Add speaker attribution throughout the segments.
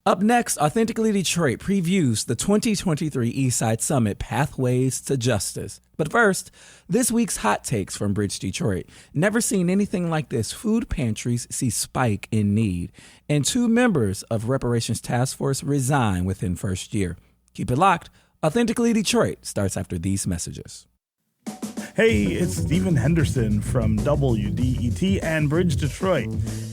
Speaker 1: Up next, Authentically Detroit previews the 2023 Eastside Summit Pathways to Justice. But first, this week's hot takes from Bridge Detroit. Never seen anything like this. Food pantries see spike in need. And 2 members of Reparations Task Force resign within first year. Keep it locked. Authentically Detroit starts after these messages.
Speaker 2: Hey, it's Stephen Henderson from WDET and Bridge Detroit.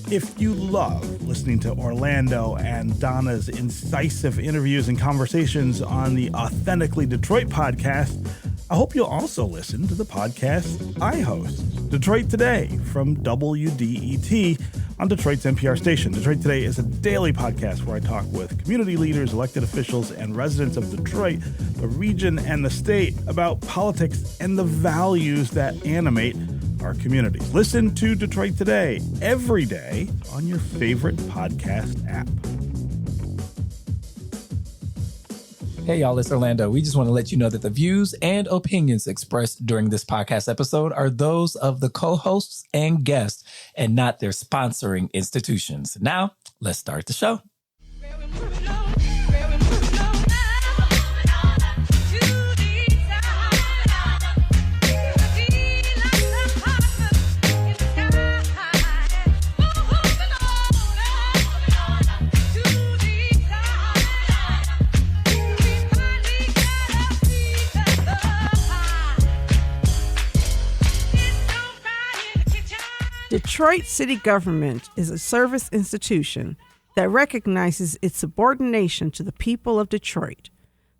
Speaker 2: If you love listening to Orlando and Donna's incisive interviews and conversations on the Authentically Detroit podcast, I hope you'll also listen to the podcast I host, Detroit Today from WDET on Detroit's NPR station. Detroit Today is a daily podcast where I talk with community leaders, elected officials, and residents of Detroit, the region, and the state about politics and the values that animate our communities. Listen to Detroit Today every day on your favorite podcast app.
Speaker 3: Hey y'all, it's Orlando. We just want to let you know that the views and opinions expressed during this podcast episode are those of the co-hosts and guests and not their sponsoring institutions. Now, let's start the show.
Speaker 4: Detroit city government is a service institution that recognizes its subordination to the people of Detroit.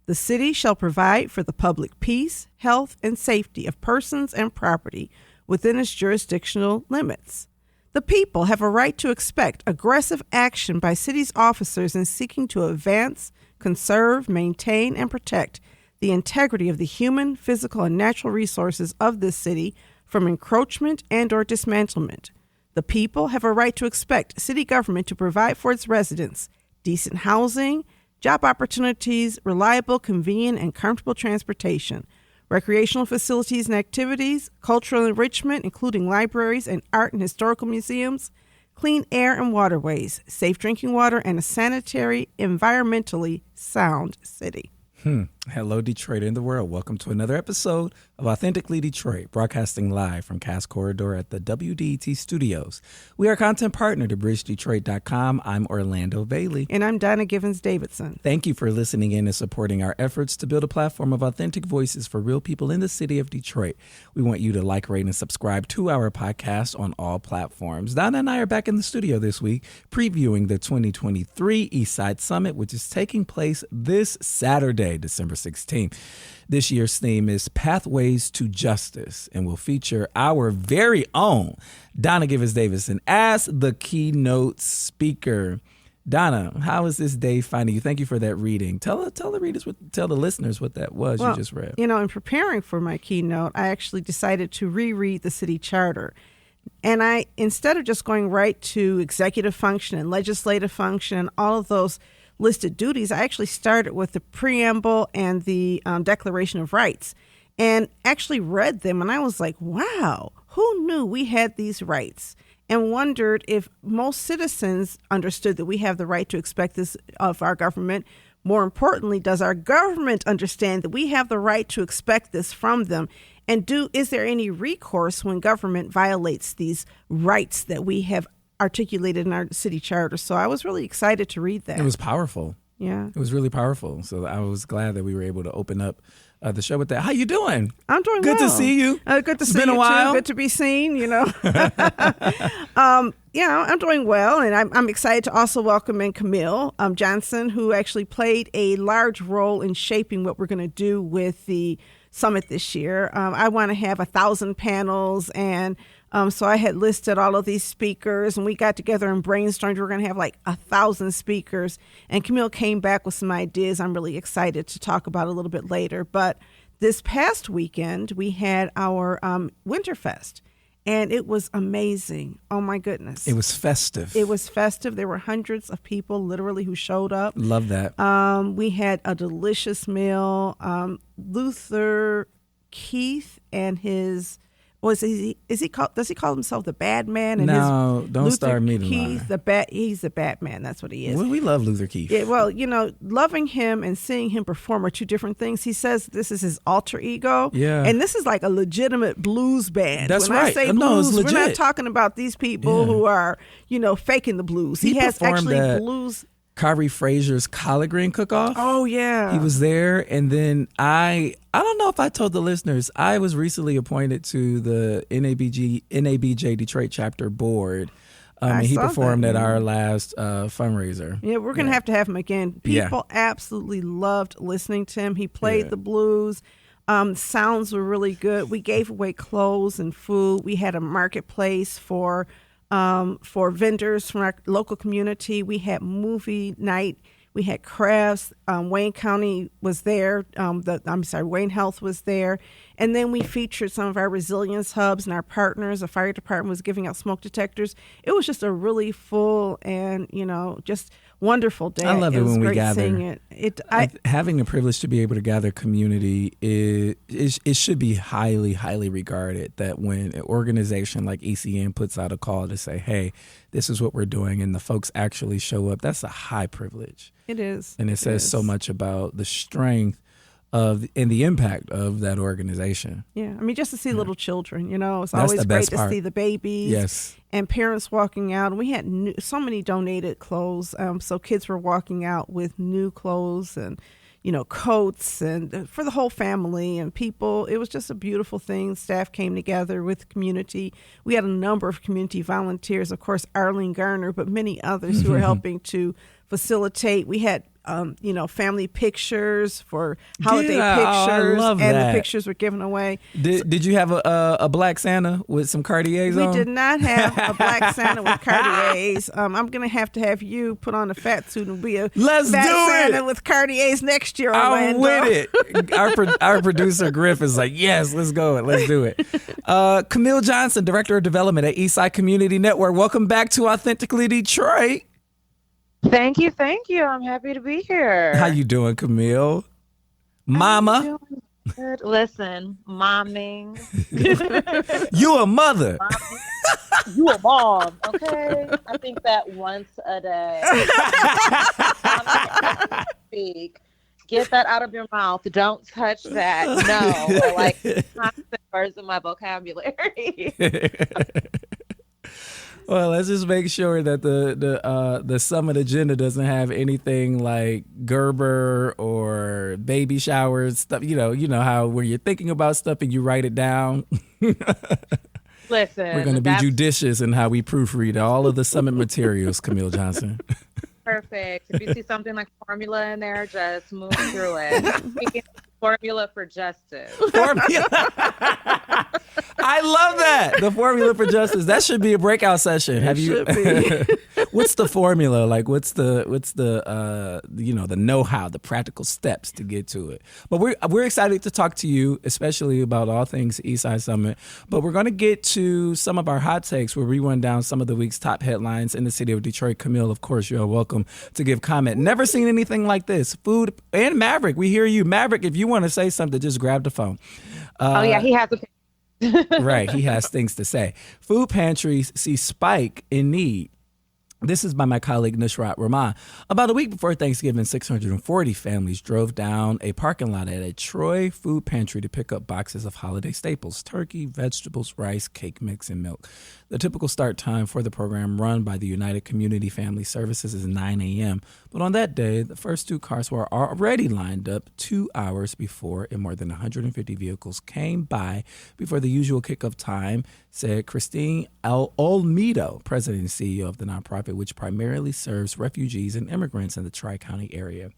Speaker 4: The city shall provide for the public peace, health, and safety of persons and property within its jurisdictional limits. The people have a right to expect aggressive action by city's officers in seeking to advance, conserve, maintain, and protect the integrity of the human, physical, and natural resources of this city from encroachment and or dismantlement. The people have a right to expect city government to provide for its residents decent housing, job opportunities, reliable, convenient, and comfortable transportation, recreational facilities and activities, cultural enrichment, including libraries and art and historical museums, clean air and waterways, safe drinking water, and a sanitary, environmentally sound city.
Speaker 1: Hello, Detroit and the world. Welcome to another episode of Authentically Detroit, broadcasting live from Cass Corridor at the WDET studios. We are content partner to BridgeDetroit.com. I'm Orlando Bailey.
Speaker 4: And I'm Donna Givens Davidson.
Speaker 1: Thank you for listening in and supporting our efforts to build a platform of authentic voices for real people in the city of Detroit. We want you to like, rate, and subscribe to our podcast on all platforms. Donna and I are back in the studio this week previewing the 2023 Eastside Summit, which is taking place this Saturday, December 16th. This year's theme is Pathways to Justice and will feature our very own Donna Givens Davidson as the keynote speaker. Donna, how is this day finding you? Thank you for that reading. Tell the listeners what that was you just read.
Speaker 4: You know, in preparing for my keynote, I actually decided to reread the city charter. And I, instead of just going right to executive function and legislative function and all of those listed duties, I actually started with the preamble and the Declaration of Rights and actually read them. And I was like, wow, who knew we had these rights? And wondered if most citizens understood that we have the right to expect this of our government. More importantly, does our government understand that we have the right to expect this from them? And is there any recourse when government violates these rights that we have articulated in our city charter? So I was really excited to read that.
Speaker 1: It was powerful.
Speaker 4: Yeah.
Speaker 1: It was really powerful. So I was glad that we were able to open up the show with that. How you doing?
Speaker 4: I'm doing
Speaker 1: good
Speaker 4: well.
Speaker 1: To see you.
Speaker 4: Good to see you.
Speaker 1: It's been a while.
Speaker 4: Too. Good to be seen, you know. I'm doing well. And I'm excited to also welcome in Camille Johnson, who actually played a large role in shaping what we're going to do with the summit this year. I want to have 1,000 panels, and so I had listed all of these speakers, and we got together and brainstormed. We're going to have like 1,000 speakers, and Camille came back with some ideas I'm really excited to talk about a little bit later. But this past weekend, we had our Winterfest, and it was amazing. Oh, my goodness.
Speaker 1: It was festive.
Speaker 4: It was festive. There were hundreds of people literally who showed up.
Speaker 1: Love that.
Speaker 4: We had a delicious meal. Luther Keith and his does he call himself the bad man? And
Speaker 1: No, don't
Speaker 4: Luther
Speaker 1: start me to
Speaker 4: Keith,
Speaker 1: lie.
Speaker 4: He's the Batman. That's what he is.
Speaker 1: Well, we love Luther Keith.
Speaker 4: Yeah, well, loving him and seeing him perform are two different things. He says this is his alter ego.
Speaker 1: Yeah.
Speaker 4: And this is like a legitimate blues band.
Speaker 1: That's
Speaker 4: when
Speaker 1: right.
Speaker 4: I say
Speaker 1: No, it's
Speaker 4: blues, we're not
Speaker 1: legit.
Speaker 4: talking about these people who are, faking the blues.
Speaker 1: He
Speaker 4: has
Speaker 1: performed
Speaker 4: actually
Speaker 1: at
Speaker 4: blues.
Speaker 1: Kyrie Frazier's collard green cook-off.
Speaker 4: Oh, yeah.
Speaker 1: He was there, and then I don't know if I told the listeners, I was recently appointed to the NABJ Detroit chapter board. And he performed at our last fundraiser.
Speaker 4: Yeah, we're going to have him again. People absolutely loved listening to him. He played the blues. Sounds were really good. We gave away clothes and food. We had a marketplace for vendors from our local community. We had movie night. We had crafts. Wayne County was there. Wayne Health was there. And then we featured some of our resilience hubs and our partners. The fire department was giving out smoke detectors. It was just a really full and, just wonderful day.
Speaker 1: I love it when we
Speaker 4: great
Speaker 1: gather.
Speaker 4: seeing it.
Speaker 1: Having the privilege to be able to gather community, it should be highly, highly regarded that when an organization like ECN puts out a call to say, hey, this is what we're doing, and the folks actually show up, that's a high privilege.
Speaker 4: It is.
Speaker 1: And it says so much about the strength and the impact of that organization.
Speaker 4: Yeah, just to see little children, it's
Speaker 1: That's
Speaker 4: always
Speaker 1: the
Speaker 4: great
Speaker 1: best
Speaker 4: to
Speaker 1: part.
Speaker 4: see the babies.
Speaker 1: Yes.
Speaker 4: And parents walking out. And we had so many donated clothes. So kids were walking out with new clothes and, coats and for the whole family and people. It was just a beautiful thing. Staff came together with community. We had a number of community volunteers, of course, Arlene Garner, but many others who were helping to facilitate. We had family pictures for holiday pictures,
Speaker 1: I love
Speaker 4: and
Speaker 1: that.
Speaker 4: the pictures were given away.
Speaker 1: Did you have a black Santa with some Cartiers on?
Speaker 4: We did not have a black Santa with Cartiers. I'm going to have you put on a fat suit and be a
Speaker 1: Let's
Speaker 4: fat
Speaker 1: do
Speaker 4: Santa
Speaker 1: it.
Speaker 4: with Cartiers next year,
Speaker 1: I'm
Speaker 4: Orlando.
Speaker 1: with it. Our producer Griff is like, yes, let's go. Let's do it. Camille Johnson, Director of Development at Eastside Community Network. Welcome back to Authentically Detroit.
Speaker 5: Thank you. I'm happy to be here.
Speaker 1: How you doing, Camille? Mama?
Speaker 5: I'm doing good. Listen, momming.
Speaker 1: You a mother.
Speaker 5: You a mom, okay? I think that once a day. Speak. Get that out of your mouth. Don't touch that. No. Like constant words in my vocabulary.
Speaker 1: Well, let's just make sure that the summit agenda doesn't have anything like Gerber or baby showers stuff. You know how when you're thinking about stuff and you write it down.
Speaker 5: Listen,
Speaker 1: We're going to be judicious in how we proofread all of the summit materials, Camille Johnson.
Speaker 5: perfect. If you see something like formula in there, just move through it. Formula for justice.
Speaker 1: I love that. The formula for justice. That should be a breakout session.
Speaker 4: Should be.
Speaker 1: What's the formula? Like what's the the know-how, the practical steps to get to it. But we're excited to talk to you, especially about all things Eastside Summit. But we're going to get to some of our hot takes where we run down some of the week's top headlines in the city of Detroit. Camille, of course, you're welcome to give comment. Never seen anything like this. Food and Maverick, we hear you. Maverick, if you want to say something, just grab the phone.
Speaker 5: Oh yeah, he has a
Speaker 1: Right, he has things to say. Food pantries see spike in need. This is by my colleague Nusrat Rahman. About a week before Thanksgiving, 640 families drove down a parking lot at a Troy food pantry to pick up boxes of holiday staples: turkey, vegetables, rice, cake mix, and milk. The typical start time for the program run by the United Community Family Services is 9 a.m. But on that day, the first two cars were already lined up 2 hours before, and more than 150 vehicles came by before the usual kickoff time, said Christine Olmedo, president and CEO of the nonprofit, which primarily serves refugees and immigrants in the Tri-County area.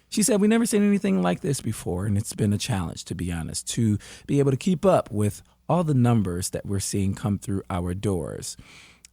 Speaker 1: She said, "We never seen anything like this before, and it's been a challenge, to be honest, to be able to keep up with all the numbers that we're seeing come through our doors."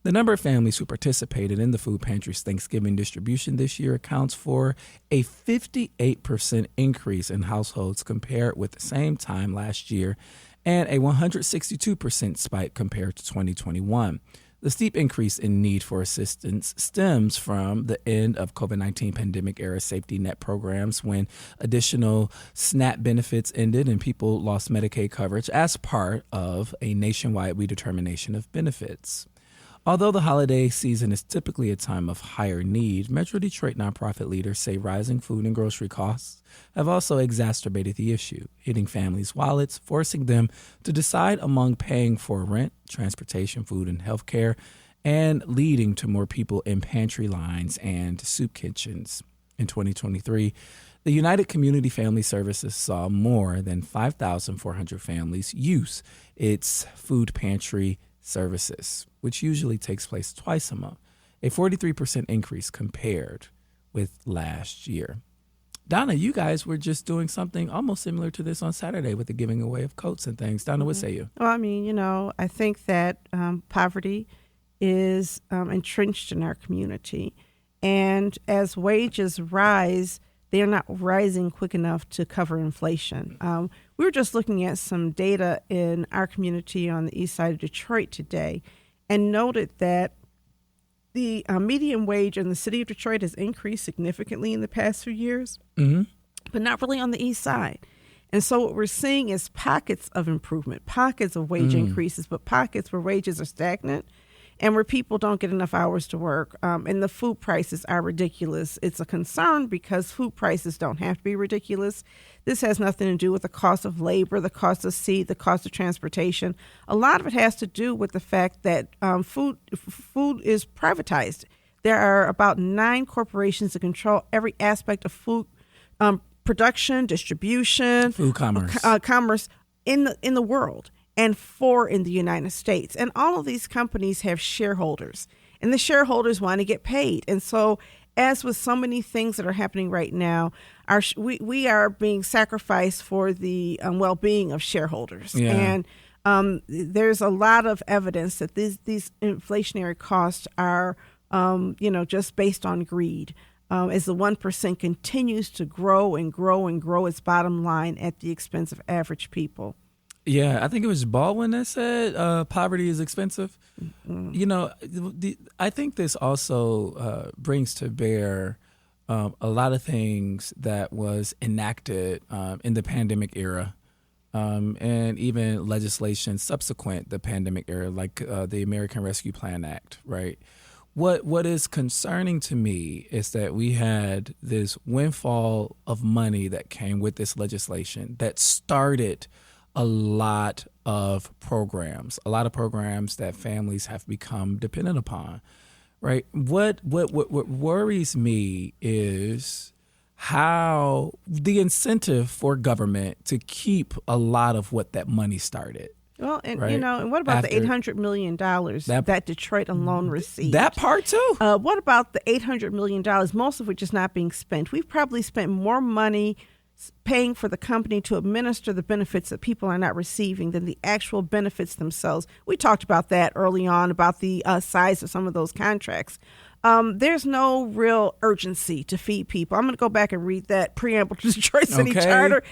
Speaker 1: The number of families who participated in the food pantry's Thanksgiving distribution this year accounts for a 58% increase in households compared with the same time last year, and a 162% spike compared to 2021. The steep increase in need for assistance stems from the end of COVID-19 pandemic-era safety net programs when additional SNAP benefits ended and people lost Medicaid coverage as part of a nationwide redetermination of benefits. Although the holiday season is typically a time of higher need, Metro Detroit nonprofit leaders say rising food and grocery costs have also exacerbated the issue, hitting families' wallets, forcing them to decide among paying for rent, transportation, food, and health care, and leading to more people in pantry lines and soup kitchens. In 2023, the United Community Family Services saw more than 5,400 families use its food pantry services, which usually takes place twice a month, a 43% increase compared with last year. Donna, you guys were just doing something almost similar to this on Saturday with the giving away of coats and things. Donna, what say you?
Speaker 4: Well, I mean, I think that poverty is entrenched in our community. And as wages rise, they are not rising quick enough to cover inflation. We were just looking at some data in our community on the east side of Detroit today and noted that the median wage in the city of Detroit has increased significantly in the past few years, but not really on the east side. And so what we're seeing is pockets of improvement, pockets of wage increases, but pockets where wages are stagnant and where people don't get enough hours to work. And the food prices are ridiculous. It's a concern because food prices don't have to be ridiculous. This has nothing to do with the cost of labor, the cost of seed, the cost of transportation. A lot of it has to do with the fact that food is privatized. There are about 9 corporations that control every aspect of food production, distribution,
Speaker 1: food commerce,
Speaker 4: commerce in the world, and 4 in the United States. And all of these companies have shareholders, and the shareholders want to get paid. And so, as with so many things that are happening right now, we are being sacrificed for the well-being of shareholders.
Speaker 1: Yeah.
Speaker 4: And there's a lot of evidence that these inflationary costs are, just based on greed. As the 1% continues to grow and grow and grow its bottom line at the expense of average people.
Speaker 1: Yeah, I think it was Baldwin that said poverty is expensive. I think this also brings to bear a lot of things that was enacted in the pandemic era and even legislation subsequent the pandemic era, like the American Rescue Plan Act, right? What is concerning to me is that we had this windfall of money that came with this legislation that started a lot of programs that families have become dependent upon, right? What worries me is how the incentive for government to keep a lot of what that money started.
Speaker 4: Well, and
Speaker 1: right?
Speaker 4: And what about the $800 million that Detroit alone received?
Speaker 1: That part too.
Speaker 4: What about the $800 million, most of which is not being spent? We've probably spent more money paying for the company to administer the benefits that people are not receiving than the actual benefits themselves. We talked about that early on, about the size of some of those contracts. There's no real urgency to feed people. I'm going to go back and read that preamble to the Detroit City Charter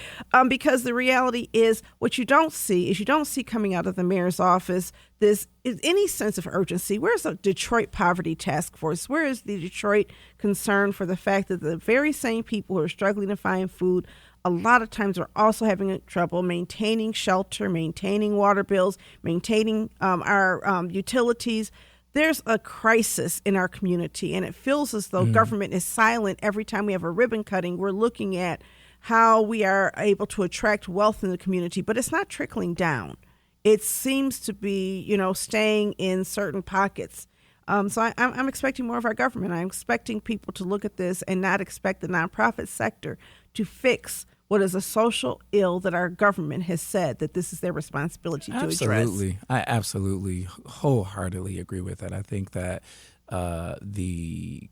Speaker 4: because the reality is what you don't see coming out of the mayor's office is any sense of urgency. Where's the Detroit Poverty Task Force? Where is the Detroit concern for the fact that the very same people who are struggling to find food a lot of times are also having trouble maintaining shelter, maintaining water bills, maintaining our utilities? There's a crisis in our community, and it feels as though government is silent every time we have a ribbon cutting. We're looking at how we are able to attract wealth in the community, but it's not trickling down. It seems to be, staying in certain pockets. So I'm expecting more of our government. I'm expecting people to look at this and not expect the nonprofit sector to fix what is a social ill that our government has said that this is their responsibility to address.
Speaker 1: Absolutely. I absolutely wholeheartedly agree with that. I think that the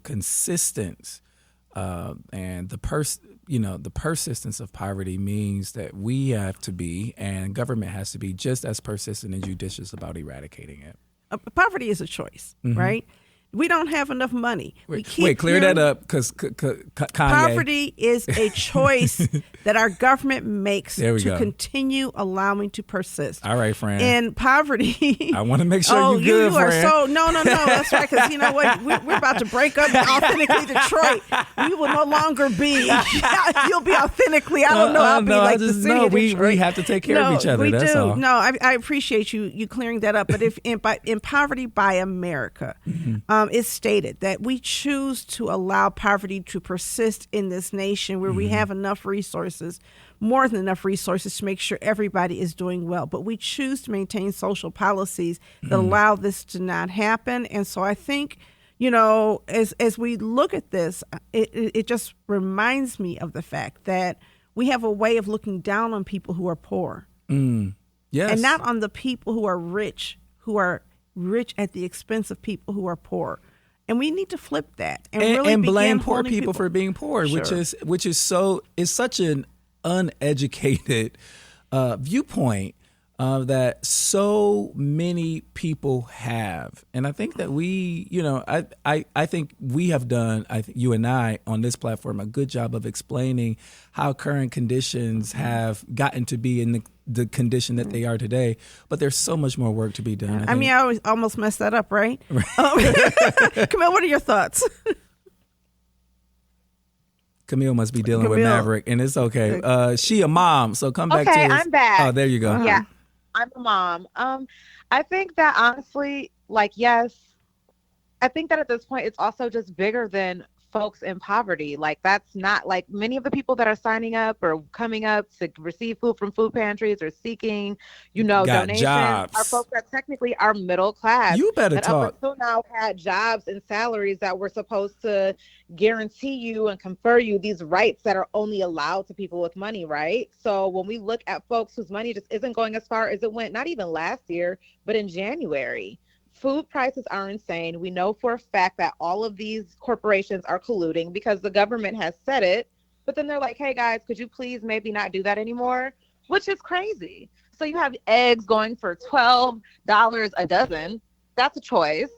Speaker 1: consistent and the persistence of poverty means that we have to be, and government has to be, just as persistent and judicious about eradicating it.
Speaker 4: Poverty is a choice, right? We don't have enough money.
Speaker 1: Wait, clear that up, because Kanye.
Speaker 4: Poverty is a choice that our government makes to continue allowing to persist.
Speaker 1: All right, friend.
Speaker 4: And poverty.
Speaker 1: I want to make sure you're good, friend.
Speaker 4: No. That's right. Because you know what? We're about to break up Authentically Detroit. We will no longer be. You'll be authentically. I don't know. I'll be like the city of Detroit.
Speaker 1: We have to take care of each other. That's all.
Speaker 4: No, I appreciate you clearing that up. But if in Poverty by America, it's stated that we choose to allow poverty to persist in this nation where we have enough resources, more than enough resources to make sure everybody is doing well. But we choose to maintain social policies that allow this to not happen. And so I think, you know, as we look at this, it just reminds me of the fact that we have a way of looking down on people who are poor.
Speaker 1: Yes.
Speaker 4: And not on the people who are rich at the expense of people who are poor. And we need to flip that and really
Speaker 1: blame poor people for being poor, which is such an uneducated viewpoint that so many people have. And I think that we, you know, I think we have done, you and I on this platform, a good job of explaining how current conditions have gotten to be in the condition that they are today. But there's so much more work to be done.
Speaker 4: I always almost messed that up, right? Camille, what are your thoughts?
Speaker 1: Camille must be dealing with Maverick, and it's okay. She a mom, so come back to us.
Speaker 5: Okay, I'm back.
Speaker 1: Oh, there you go.
Speaker 5: Yeah, I'm a mom. I think that honestly, yes, I think that at this point, it's also just bigger than folks in poverty. Like, that's not like many of the people that are signing up or coming up to receive food from food pantries or seeking, donations
Speaker 1: jobs.
Speaker 5: Are folks that technically are middle class.
Speaker 1: You better
Speaker 5: that
Speaker 1: talk.
Speaker 5: Up until now had jobs and salaries that were supposed to guarantee you and confer you these rights that are only allowed to people with money, right? So when we look at folks whose money just isn't going as far as it went, not even last year, but in January, food prices are insane. We know for a fact that all of these corporations are colluding because the government has said it, but then they're like, hey guys, could you please maybe not do that anymore? Which is crazy. So you have eggs going for $12 a dozen. That's a choice.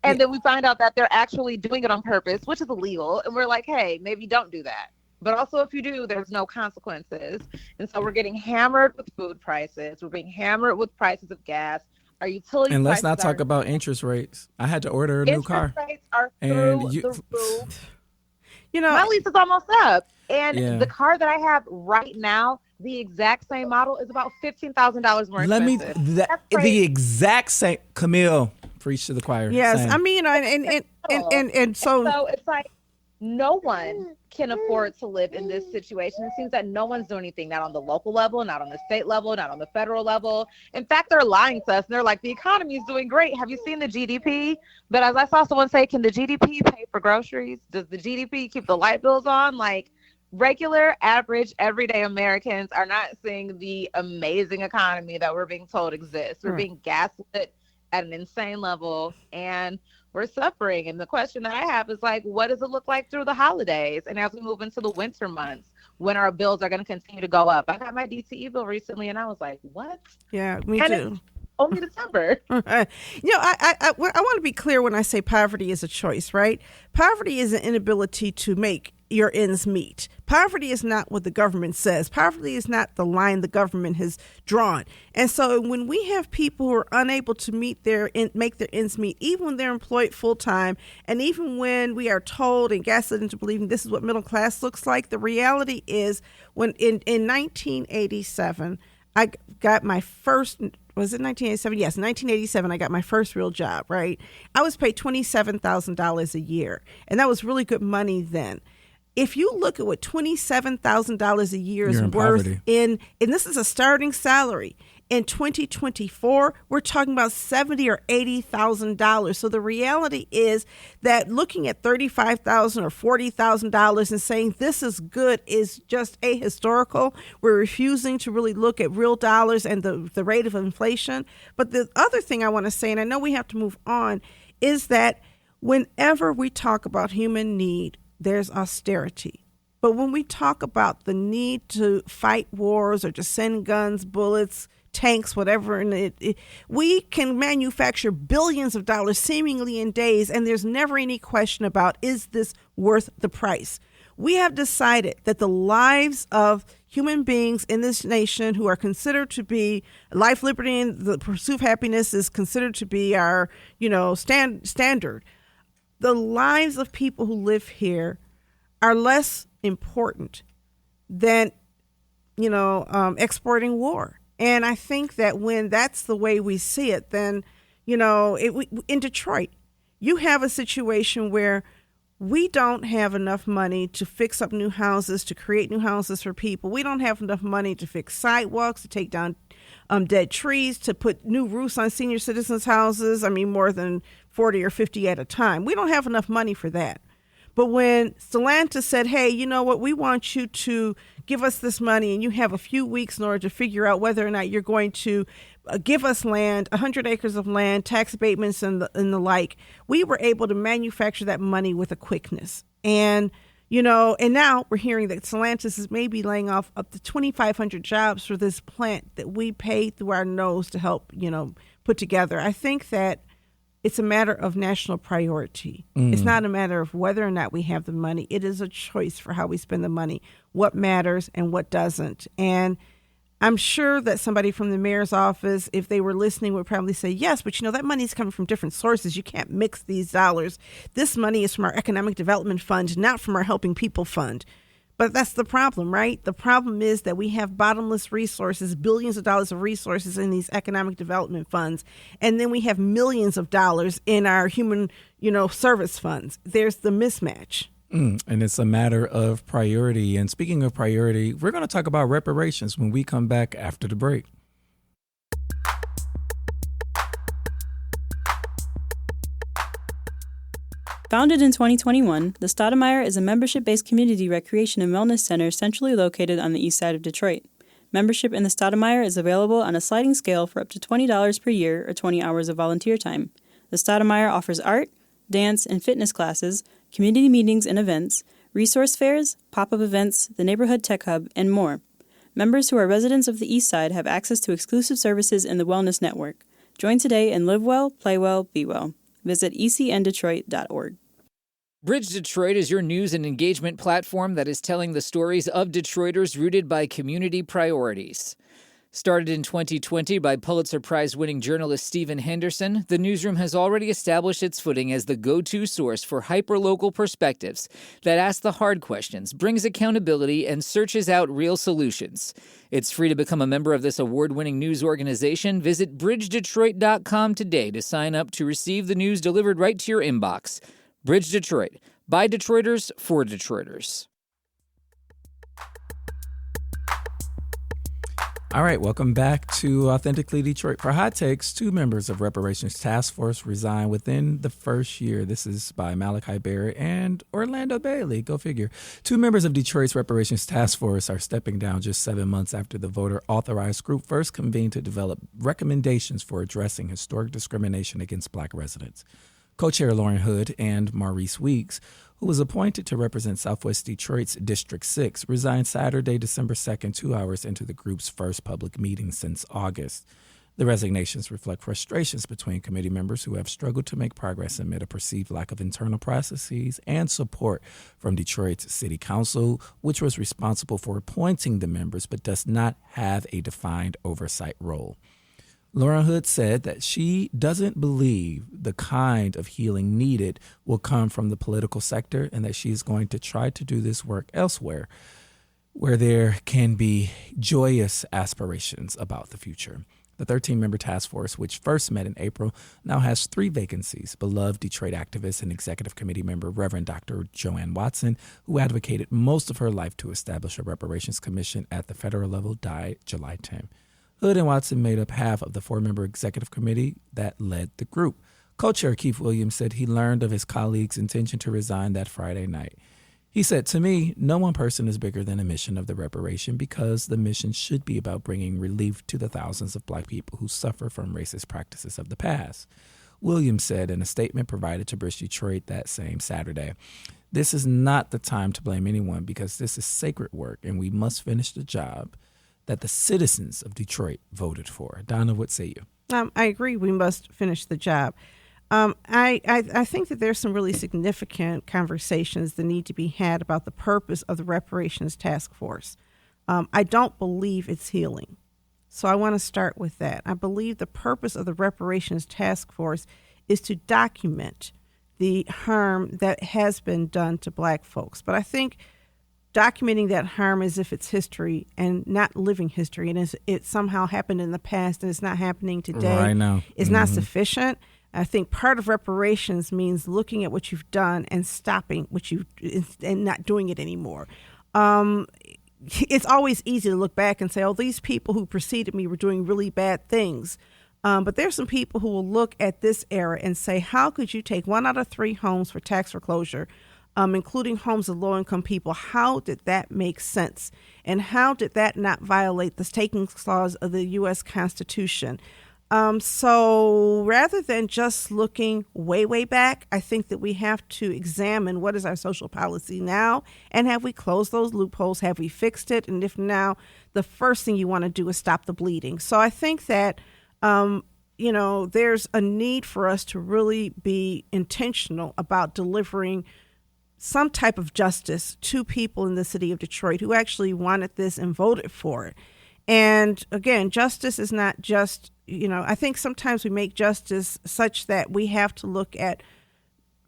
Speaker 5: And then we find out that they're actually doing it on purpose, which is illegal. And we're like, hey, maybe don't do that. But also if you do, there's no consequences. And so we're getting hammered with food prices. We're being hammered with prices of gas. Our utility
Speaker 1: and let's not talk about interest rates. I had to order a new car.
Speaker 5: Interest rates are through the roof. My lease is almost up. And the car that I have right now, the exact same model, is about $15,000 more expensive.
Speaker 1: The exact same. Camille, preach to the choir.
Speaker 4: Yes,
Speaker 1: same.
Speaker 4: I mean, and so
Speaker 5: it's like no one can afford to live in this situation. It seems that no one's doing anything, not on the local level, not on the state level, not on the federal level. In fact, they're lying to us. And they're like, the economy is doing great. Have you seen the GDP? But as I saw someone say, can the GDP pay for groceries? Does the GDP keep the light bills on? Like, regular, average, everyday Americans are not seeing the amazing economy that we're being told exists. We're being gaslit at an insane level, and we're suffering. And the question that I have is like, what does it look like through the holidays and as we move into the winter months when our bills are going to continue to go up? I got my DTE bill recently and I was like, what?
Speaker 4: Yeah, me too.
Speaker 5: It's only December.
Speaker 4: I want to be clear when I say poverty is a choice, right? Poverty is an inability to make your ends meet. Poverty is not what the government says. Poverty is not the line the government has drawn. And so when we have people who are unable to make their ends meet, even when they're employed full time, and even when we are told and gaslit into believing this is what middle class looks like, the reality is when in 1987, I got my first, was it 1987? Yes, 1987, I got my first real job, right? I was paid $27,000 a year, and that was really good money then. If you look at what $27,000 a year is worth and this is a starting salary, in 2024, we're talking about $70,000 or $80,000. So the reality is that looking at $35,000 or $40,000 and saying this is good is just ahistorical. We're refusing to really look at real dollars and the rate of inflation. But the other thing I want to say, and I know we have to move on, is that whenever we talk about human need, there's austerity. But when we talk about the need to fight wars or to send guns, bullets, tanks, whatever. And we can manufacture billions of dollars seemingly in days, and there's never any question about, is this worth the price? We have decided that the lives of human beings in this nation who are considered to be life, liberty, and the pursuit of happiness is considered to be our, standard. The lives of people who live here are less important than, exporting war. And I think that when that's the way we see it, then, in Detroit, you have a situation where we don't have enough money to fix up new houses, to create new houses for people. We don't have enough money to fix sidewalks, to take down dead trees, to put new roofs on senior citizens' houses. More than 40 or 50 at a time. We don't have enough money for that. But when Stellantis said, hey, you know what, we want you to give us this money, and you have a few weeks in order to figure out whether or not you're going to give us land, 100 acres of land, tax abatements, and the like, we were able to manufacture that money with a quickness. And, and now we're hearing that Stellantis is maybe laying off up to 2,500 jobs for this plant that we paid through our nose to help, put together. I think that it's a matter of national priority. It's not a matter of whether or not we have the money. It is a choice for how we spend the money, what matters and what doesn't. And I'm sure that somebody from the mayor's office, if they were listening, would probably say, yes, but that money is coming from different sources. You can't mix these dollars. This money is from our economic development fund, not from our helping people fund. But that's the problem, right? The problem is that we have bottomless resources, billions of dollars of resources in these economic development funds. And then we have millions of dollars in our human, service funds. There's the mismatch.
Speaker 1: And it's a matter of priority. And speaking of priority, we're going to talk about reparations when we come back after the break.
Speaker 6: Founded in 2021, the Stoudamire is a membership-based community recreation and wellness center centrally located on the east side of Detroit. Membership in the Stoudamire is available on a sliding scale for up to $20 per year or 20 hours of volunteer time. The Stoudamire offers art, dance, and fitness classes, community meetings and events, resource fairs, pop-up events, the neighborhood tech hub, and more. Members who are residents of the east side have access to exclusive services in the Wellness Network. Join today and live well, play well, be well. Visit ecndetroit.org.
Speaker 7: Bridge Detroit is your news and engagement platform that is telling the stories of Detroiters rooted by community priorities. Started in 2020 by Pulitzer Prize-winning journalist Stephen Henderson, the newsroom has already established its footing as the go-to source for hyper-local perspectives that ask the hard questions, brings accountability, and searches out real solutions. It's free to become a member of this award-winning news organization. Visit bridgedetroit.com today to sign up to receive the news delivered right to your inbox. Bridge Detroit, by Detroiters, for Detroiters.
Speaker 1: All right, welcome back to Authentically Detroit. For Hot Takes, 2 members of Reparations Task Force resigned within the first year. This is by Malachi Barrett and Orlando Bailey. Go figure. 2 members of Detroit's Reparations Task Force are stepping down just 7 months after the voter-authorized group first convened to develop recommendations for addressing historic discrimination against Black residents. Co-chair Lauren Hood and Maurice Weeks, who was appointed to represent Southwest Detroit's District 6, resigned Saturday, December 2nd, 2 hours into the group's first public meeting since August. The resignations reflect frustrations between committee members who have struggled to make progress amid a perceived lack of internal processes and support from Detroit's City Council, which was responsible for appointing the members but does not have a defined oversight role. Lauren Hood said that she doesn't believe the kind of healing needed will come from the political sector and that she's going to try to do this work elsewhere, where there can be joyous aspirations about the future. The 13-member task force, which first met in April, now has 3 vacancies. Beloved Detroit activist and executive committee member Reverend Dr. Joanne Watson, who advocated most of her life to establish a reparations commission at the federal level, died July 10. Hood and Watson made up half of the 4-member executive committee that led the group. Co-chair Keith Williams said he learned of his colleague's intention to resign that Friday night. He said, "To me, no one person is bigger than the mission of the reparation because the mission should be about bringing relief to the thousands of Black people who suffer from racist practices of the past." Williams said in a statement provided to Bridge Detroit that same Saturday, "This is not the time to blame anyone because this is sacred work and we must finish the job that the citizens of Detroit voted for. Donna, what say you?
Speaker 4: I agree. We must finish the job. I think that there's some really significant conversations that need to be had about the purpose of the reparations task force. I don't believe it's healing. So I want to start with that. I believe the purpose of the reparations task force is to document the harm that has been done to Black folks. But I think documenting that harm as if it's history and not living history, and as it somehow happened in the past and it's not happening today,
Speaker 1: right now,
Speaker 4: is not sufficient. I think part of reparations means looking at what you've done and stopping what you and not doing it anymore. It's always easy to look back and say, "Oh, these people who preceded me were doing really bad things." But there's some people who will look at this era and say, "How could you take 1 out of 3 homes for tax foreclosure, including homes of low-income people? How did that make sense? And how did that not violate the takings clause of the U.S. Constitution?" So rather than just looking way, way back, I think that we have to examine what is our social policy now, and have we closed those loopholes? Have we fixed it? And if now, the first thing you want to do is stop the bleeding. So I think that, there's a need for us to really be intentional about delivering some type of justice to people in the city of Detroit who actually wanted this and voted for it. And again, justice is not just, I think sometimes we make justice such that we have to look at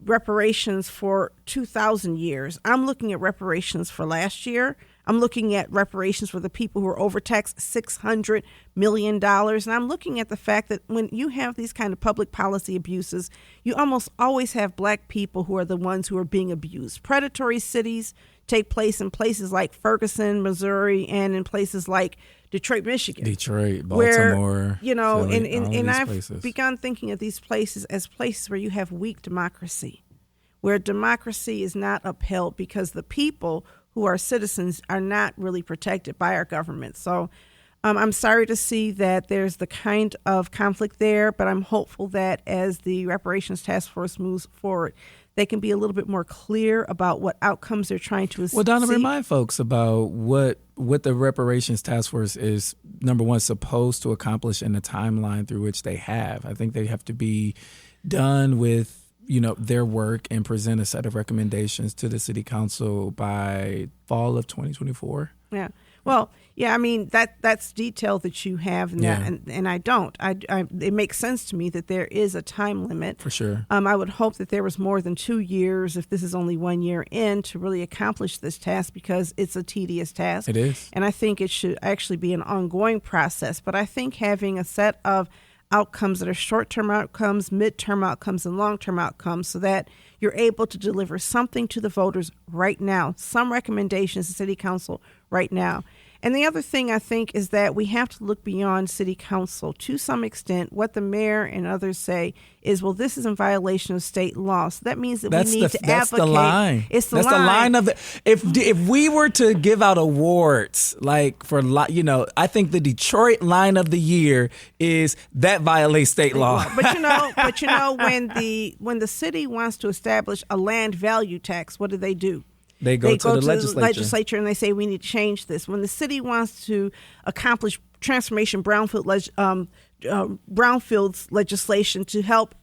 Speaker 4: reparations for 2,000 years. I'm looking at reparations for last year. I'm looking at reparations for the people who are overtaxed $600 million. And I'm looking at the fact that when you have these kind of public policy abuses, you almost always have Black people who are the ones who are being abused. Predatory cities take place in places like Ferguson, Missouri, and in places like Detroit, Michigan.
Speaker 1: Detroit, Baltimore.
Speaker 4: Philly, and I've
Speaker 1: places.
Speaker 4: begun thinking of these places as places where you have weak democracy, where democracy is not upheld because the people who are citizens are not really protected by our government. So I'm sorry to see that there's the kind of conflict there, but I'm hopeful that as the reparations task force moves forward, they can be a little bit more clear about what outcomes they're trying to see.
Speaker 1: Well, Donna, remind folks about what the reparations task force is, number one, supposed to accomplish in the timeline through which they have. I think they have to be done with their work and present a set of recommendations to the city council by fall of 2024.
Speaker 4: Yeah. Well, yeah, I mean, that's detail that you have, and I don't. It makes sense to me that there is a time limit.
Speaker 1: For sure.
Speaker 4: I would hope that there was more than 2 years, if this is only 1 year in, to really accomplish this task, because it's a tedious task.
Speaker 1: It is.
Speaker 4: And I think it should actually be an ongoing process. But I think having a set of outcomes that are short-term outcomes, mid-term outcomes, and long-term outcomes, so that you're able to deliver something to the voters right now, some recommendations to City Council right now. And the other thing I think is that we have to look beyond City Council to some extent. What the mayor and others say is, well, this is in violation of state law. So that means that we need to advocate.
Speaker 1: That's the line.
Speaker 4: It's the
Speaker 1: line. That's the line of the. If we were to give out awards, like for I think the Detroit line of the year is that violates state law.
Speaker 4: But when the city wants to establish a land value tax, what do?
Speaker 1: They go to the
Speaker 4: legislature and they say, we need to change this. When the city wants to accomplish transformation brownfields legislation to help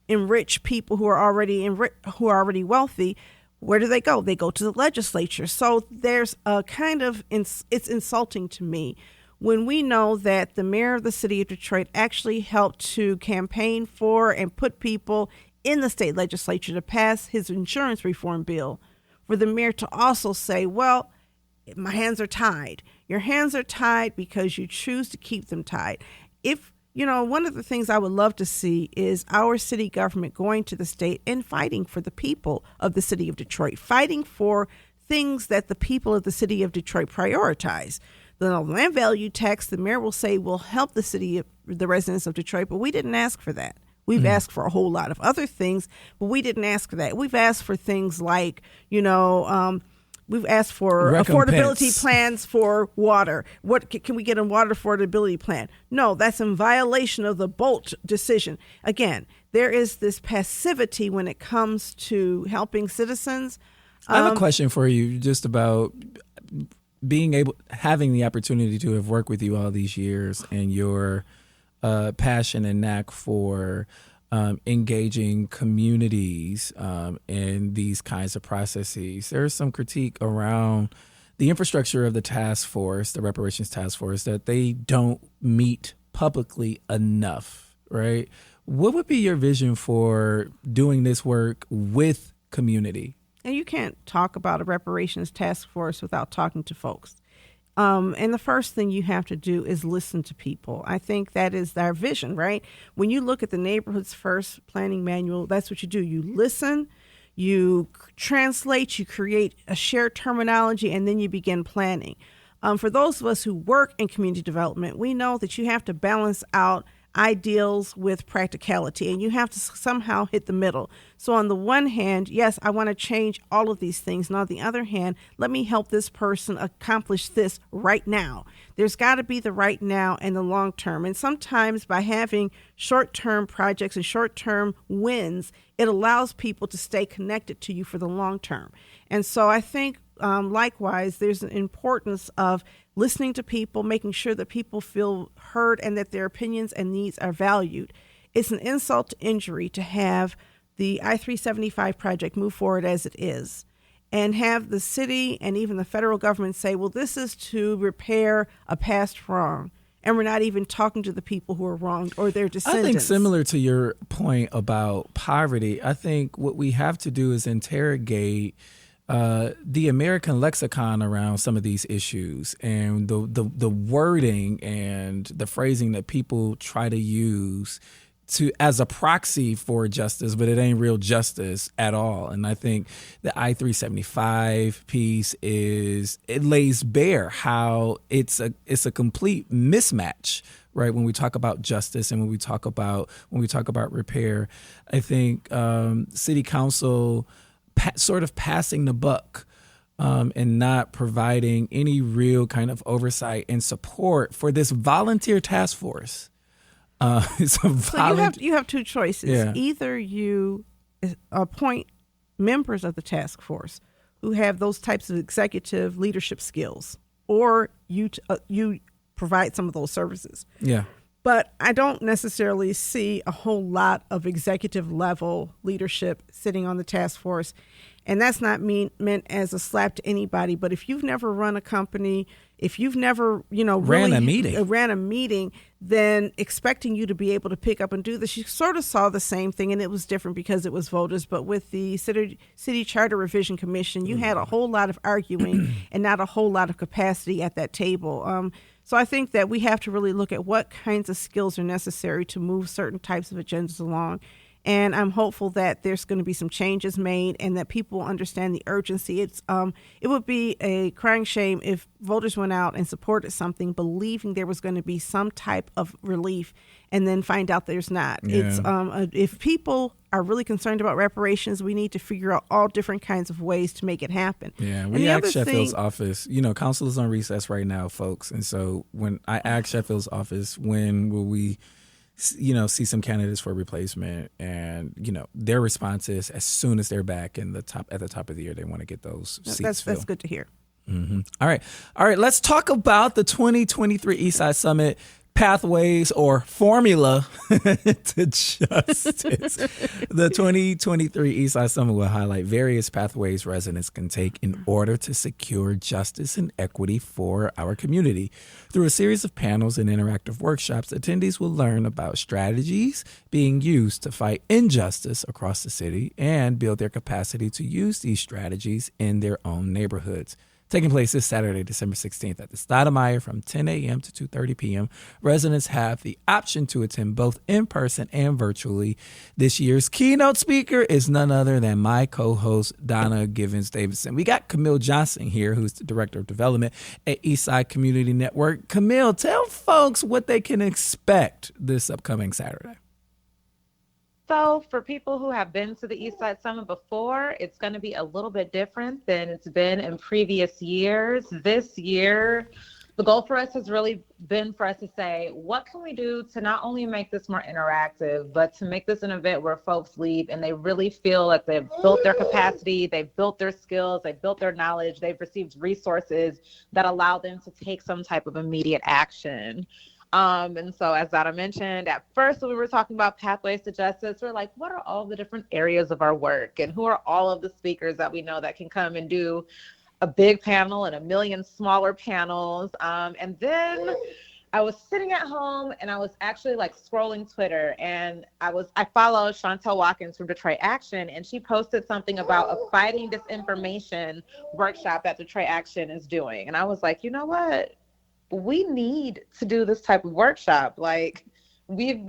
Speaker 4: enrich people who are already wealthy, where do they go? They go to the legislature. So there's a kind of it's insulting to me when we know that the mayor of the city of Detroit actually helped to campaign for and put people in the state legislature to pass his insurance reform bill, for the mayor to also say, well, my hands are tied. Your hands are tied because you choose to keep them tied. One of the things I would love to see is our city government going to the state and fighting for the people of the city of Detroit, fighting for things that the people of the city of Detroit prioritize. The land value tax, the mayor will say, will help the residents of Detroit, but we didn't ask for that. We've asked for a whole lot of other things, but we didn't ask for that. We've asked for things like, we've asked for affordability plans for water. What can we get a water affordability plan? No, that's in violation of the Bolt decision. Again, there is this passivity when it comes to helping citizens.
Speaker 1: I have a question for you just about having the opportunity to have worked with you all these years and your passion and knack for engaging communities in these kinds of processes. There's some critique around the infrastructure of the task force, the reparations task force, that they don't meet publicly enough, right? What would be your vision for doing this work with community?
Speaker 4: And you can't talk about a reparations task force without talking to folks. And the first thing you have to do is listen to people. I think that is our vision, right? When you look at the Neighborhoods First Planning Manual, that's what you do. You listen, you translate, you create a shared terminology, and then you begin planning. For those of us who work in community development, we know that you have to balance out ideals with practicality, and you have to somehow hit the middle. So on the one hand, yes, I want to change all of these things. And on the other hand, let me help this person accomplish this right now. There's got to be the right now and the long term. And sometimes by having short-term projects and short-term wins, it allows people to stay connected to you for the long term. And so I think likewise, there's an importance of listening to people, making sure that people feel heard and that their opinions and needs are valued. It's an insult to injury to have the I-375 project move forward as it is and have the city and even the federal government say, well, this is to repair a past wrong. And we're not even talking to the people who are wronged or their descendants.
Speaker 1: I think similar to your point about poverty, I think what we have to do is interrogate the American lexicon around some of these issues and the wording and the phrasing that people try to use as a proxy for justice, but it ain't real justice at all. And I think the I-375 piece it lays bare how it's a complete mismatch, right? When we talk about justice and when we talk about repair, I think city council sort of passing the buck and not providing any real kind of oversight and support for this volunteer task force.
Speaker 4: So you have two choices. Yeah. Either you appoint members of the task force who have those types of executive leadership skills, or you provide some of those services.
Speaker 1: Yeah.
Speaker 4: But I don't necessarily see a whole lot of executive level leadership sitting on the task force. And that's not meant as a slap to anybody. But if you've never run a company, if you've never, ran a meeting, then expecting you to be able to pick up and do this, you sort of saw the same thing, and it was different because it was voters. But with the City Charter Revision Commission, you had a whole lot of arguing and not a whole lot of capacity at that table. So I think that we have to really look at what kinds of skills are necessary to move certain types of agendas along. And I'm hopeful that there's going to be some changes made and that people understand the urgency. It would be a crying shame if voters went out and supported something believing there was going to be some type of relief and then find out there's not. Yeah. If people are really concerned about reparations, we need to figure out all different kinds of ways to make it happen.
Speaker 1: Yeah, we asked Sheffield's office, council is on recess right now, folks. And so when I asked Sheffield's office, when will we see some candidates for replacement, and their response is as soon as they're back at the top of the year, they want to get those seats filled.
Speaker 4: That's good to hear.
Speaker 1: Mm-hmm. All right. Let's talk about the 2023 Eastside Summit pathways or formula to justice. The 2023 Eastside Summit will highlight various pathways residents can take in order to secure justice and equity for our community. Through a series of panels and interactive workshops, attendees will learn about strategies being used to fight injustice across the city and build their capacity to use these strategies in their own neighborhoods. Taking place this Saturday, December 16th at the Stoudamire from 10 a.m. to 2:30 p.m. Residents have the option to attend both in person and virtually. This year's keynote speaker is none other than my co-host, Donna Givens Davidson. We got Camille Johnson here, who's the Director of Development at Eastside Community Network. Camille, tell folks what they can expect this upcoming Saturday.
Speaker 5: So for people who have been to the Eastside Summit before, it's going to be a little bit different than it's been in previous years. This year, The goal for us has really been for us to say, what can we do to not only make this more interactive, but to make this an event where folks leave and they really feel like they've built their capacity, they've built their skills, they've built their knowledge, they've received resources that allow them to take some type of immediate action. And so, as Donna mentioned, at first when we were talking about pathways to justice, we're like, what are all the different areas of our work, and who are all of the speakers that we know that can come and do a big panel and a million smaller panels. And then I was sitting at home and I was actually like scrolling Twitter, and I follow Chantel Watkins from Detroit Action, and she posted something about a fighting disinformation workshop that Detroit Action is doing. And I was like, you know what? We need to do this type of workshop. Like, we've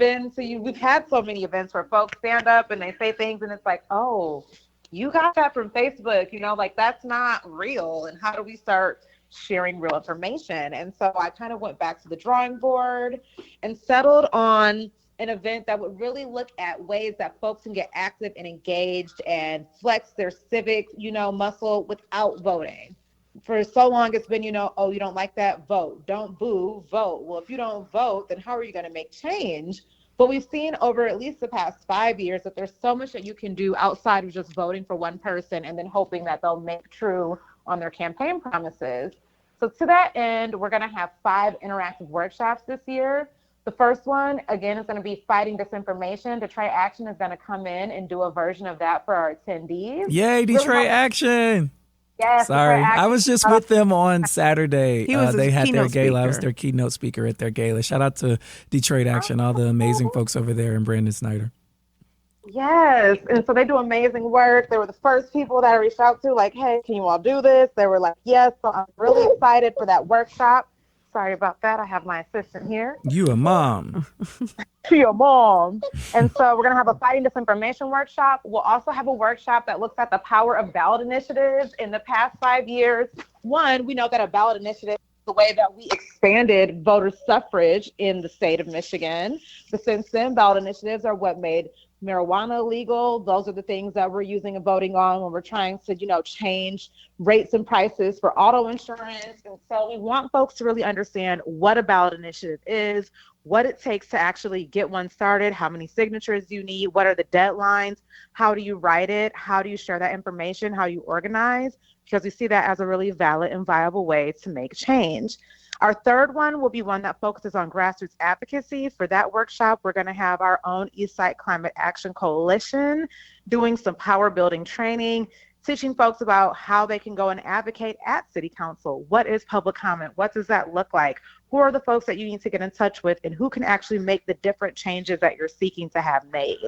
Speaker 5: had so many events where folks stand up and they say things and it's like, oh, you got that from Facebook, like that's not real. And how do we start sharing real information? And so I kind of went back to the drawing board and settled on an event that would really look at ways that folks can get active and engaged and flex their civic, muscle without voting. For so long, it's been, oh, you don't like that? Vote. Don't boo, vote. Well, if you don't vote, then how are you going to make change? But we've seen over at least the past 5 years that there's so much that you can do outside of just voting for one person and then hoping that they'll make true on their campaign promises. So to that end, we're going to have 5 interactive workshops this year. The first one, again, is going to be fighting disinformation. Detroit Action is going to come in and do a version of that for our attendees.
Speaker 1: Yay, Detroit Action.
Speaker 5: Yes,
Speaker 1: sorry, I was just with them on Saturday. They had their gala. I was their keynote speaker at their gala. Shout out to Detroit Action, all the amazing folks over there, and Brandon Snyder.
Speaker 5: Yes, and so they do amazing work. They were the first people that I reached out to, like, hey, can you all do this? They were like, yes. So I'm really excited for that workshop. Sorry about that. I have my assistant here.
Speaker 1: You a mom.
Speaker 5: She a mom. And so we're going to have a fighting disinformation workshop. We'll also have a workshop that looks at the power of ballot initiatives in the past 5 years. One, we know that a ballot initiative is the way that we expanded voter suffrage in the state of Michigan. But since then, ballot initiatives are what made marijuana legal. Those are the things that we're using and voting on when we're trying to, change rates and prices for auto insurance. And so we want folks to really understand what a ballot initiative is, what it takes to actually get one started, how many signatures you need, what are the deadlines, how do you write it, how do you share that information, how you organize, because we see that as a really valid and viable way to make change. Our third one will be one that focuses on grassroots advocacy. For that workshop, we're going to have our own Eastside Climate Action Coalition doing some power building training, teaching folks about how they can go and advocate at City Council. What is public comment? What does that look like? Who are the folks that you need to get in touch with, and who can actually make the different changes that you're seeking to have made?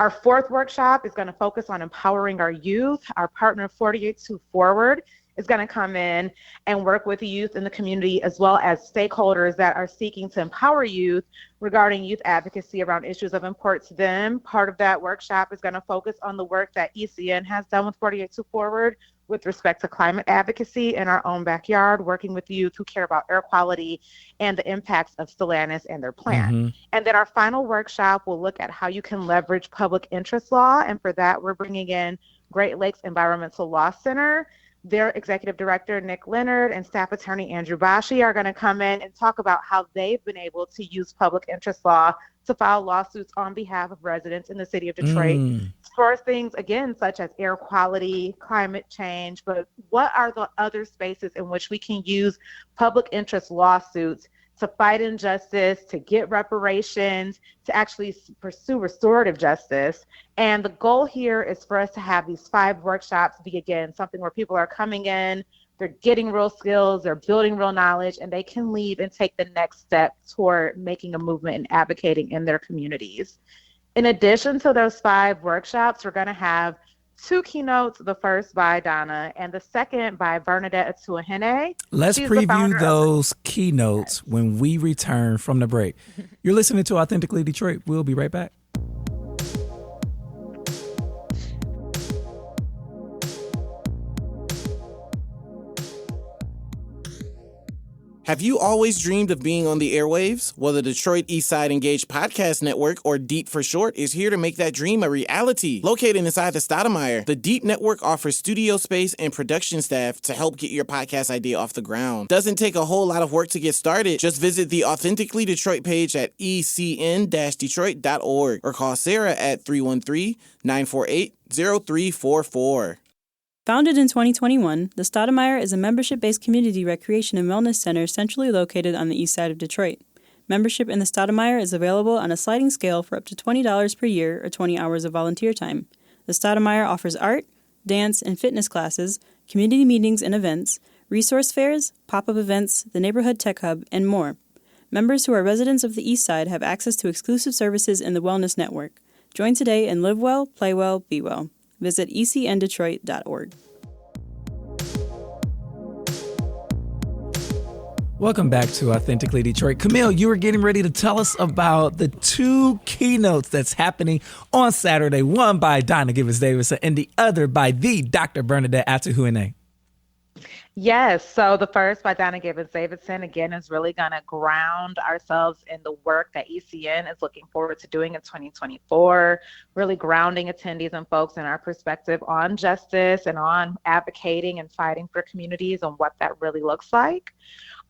Speaker 5: Our fourth workshop is going to focus on empowering our youth. Our partner 482 Forward is going to come in and work with youth in the community as well as stakeholders that are seeking to empower youth regarding youth advocacy around issues of import to them. Part of that workshop is going to focus on the work that ECN has done with 482 Forward with respect to climate advocacy in our own backyard, working with youth who care about air quality and the impacts of Stellantis and their plant. Mm-hmm. And then our final workshop will look at how you can leverage public interest law. And for that, we're bringing in Great Lakes Environmental Law Center. Their executive director, Nick Leonard, and staff attorney, Andrew Bashi, are going to come in and talk about how they've been able to use public interest law to file lawsuits on behalf of residents in the city of Detroit for things, again, such as air quality, climate change. But what are the other spaces in which we can use public interest lawsuits to fight injustice, to get reparations, to actually pursue restorative justice? And the goal here is for us to have these 5 workshops be, again, something where people are coming in, they're getting real skills, they're building real knowledge, and they can leave and take the next step toward making a movement and advocating in their communities. In addition to those 5 workshops, we're going to have 2 keynotes, the first by Donna and the second by Bernadette Atuahene.
Speaker 1: Let's preview those keynotes when we return from the break. You're listening to Authentically Detroit. We'll be right back.
Speaker 8: Have you always dreamed of being on the airwaves? Well, the Detroit Eastside Engaged Podcast Network, or DEEP for short, is here to make that dream a reality. Located inside the Stoudamire, the DEEP Network offers studio space and production staff to help get your podcast idea off the ground. Doesn't take a whole lot of work to get started. Just visit the Authentically Detroit page at ecn-detroit.org or call Sarah at 313-948-0344.
Speaker 6: Founded in 2021, the Stoudamire is a membership-based community recreation and wellness center centrally located on the east side of Detroit. Membership in the Stoudamire is available on a sliding scale for up to $20 per year or 20 hours of volunteer time. The Stoudamire offers art, dance, and fitness classes, community meetings and events, resource fairs, pop-up events, the neighborhood tech hub, and more. Members who are residents of the east side have access to exclusive services in the Wellness Network. Join today and live well, play well, be well. Visit ecndetroit.org.
Speaker 1: Welcome back to Authentically Detroit. Camille, you were getting ready to tell us about the two keynotes that's happening on Saturday, one by Donna Givens Davidson and the other by the Dr. Bernadette Atuhuene.
Speaker 5: Yes. So the first by Donna Givens Davidson, again, is really going to ground ourselves in the work that ECN is looking forward to doing in 2024, really grounding attendees and folks in our perspective on justice and on advocating and fighting for communities and what that really looks like.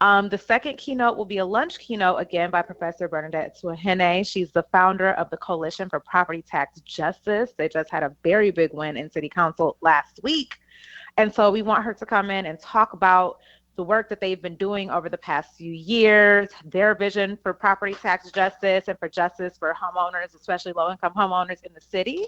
Speaker 5: The second keynote will be a lunch keynote, again, by Professor Bernadette Atuhuene. She's the founder of the Coalition for Property Tax Justice. They just had a very big win in City Council last week. And so we want her to come in and talk about the work that they've been doing over the past few years, their vision for property tax justice and for justice for homeowners, especially low-income homeowners in the city.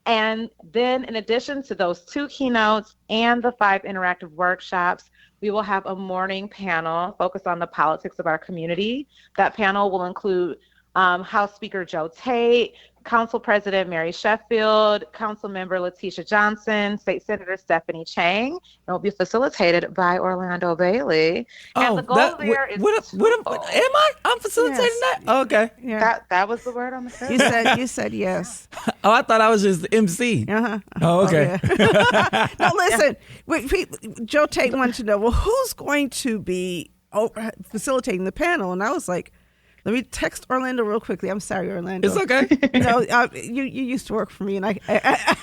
Speaker 5: And then in addition to those two keynotes and the 5 interactive workshops, we will have a morning panel focused on the politics of our community. That panel will include House Speaker Joe Tate, Council President Mary Sheffield, Council Member Letitia Johnson, State Senator Stephanie Chang, and will be facilitated by Orlando Bailey. And the goal am
Speaker 1: I? I'm facilitating that? Oh, okay.
Speaker 4: Yeah.
Speaker 5: That was the word on the script.
Speaker 4: You said yes.
Speaker 1: Oh, I thought I was just the MC.
Speaker 4: Uh-huh.
Speaker 1: Oh, okay.
Speaker 4: Yeah. Now listen, Joe Tate wanted to know, well, who's going to be facilitating the panel? And I was like, let me text Orlando real quickly. I'm sorry, Orlando.
Speaker 1: It's okay.
Speaker 4: You used to work for me, and I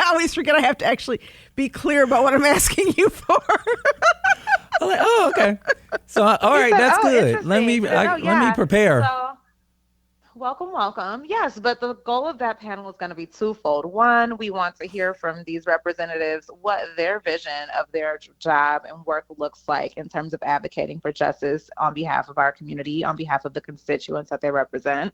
Speaker 4: always forget I have to actually be clear about what I'm asking you for.
Speaker 1: I'm like, oh, okay. So, all right, that's good. Let me prepare.
Speaker 5: So, welcome. Yes, but the goal of that panel is going to be twofold. One, we want to hear from these representatives what their vision of their job and work looks like in terms of advocating for justice on behalf of our community, on behalf of the constituents that they represent.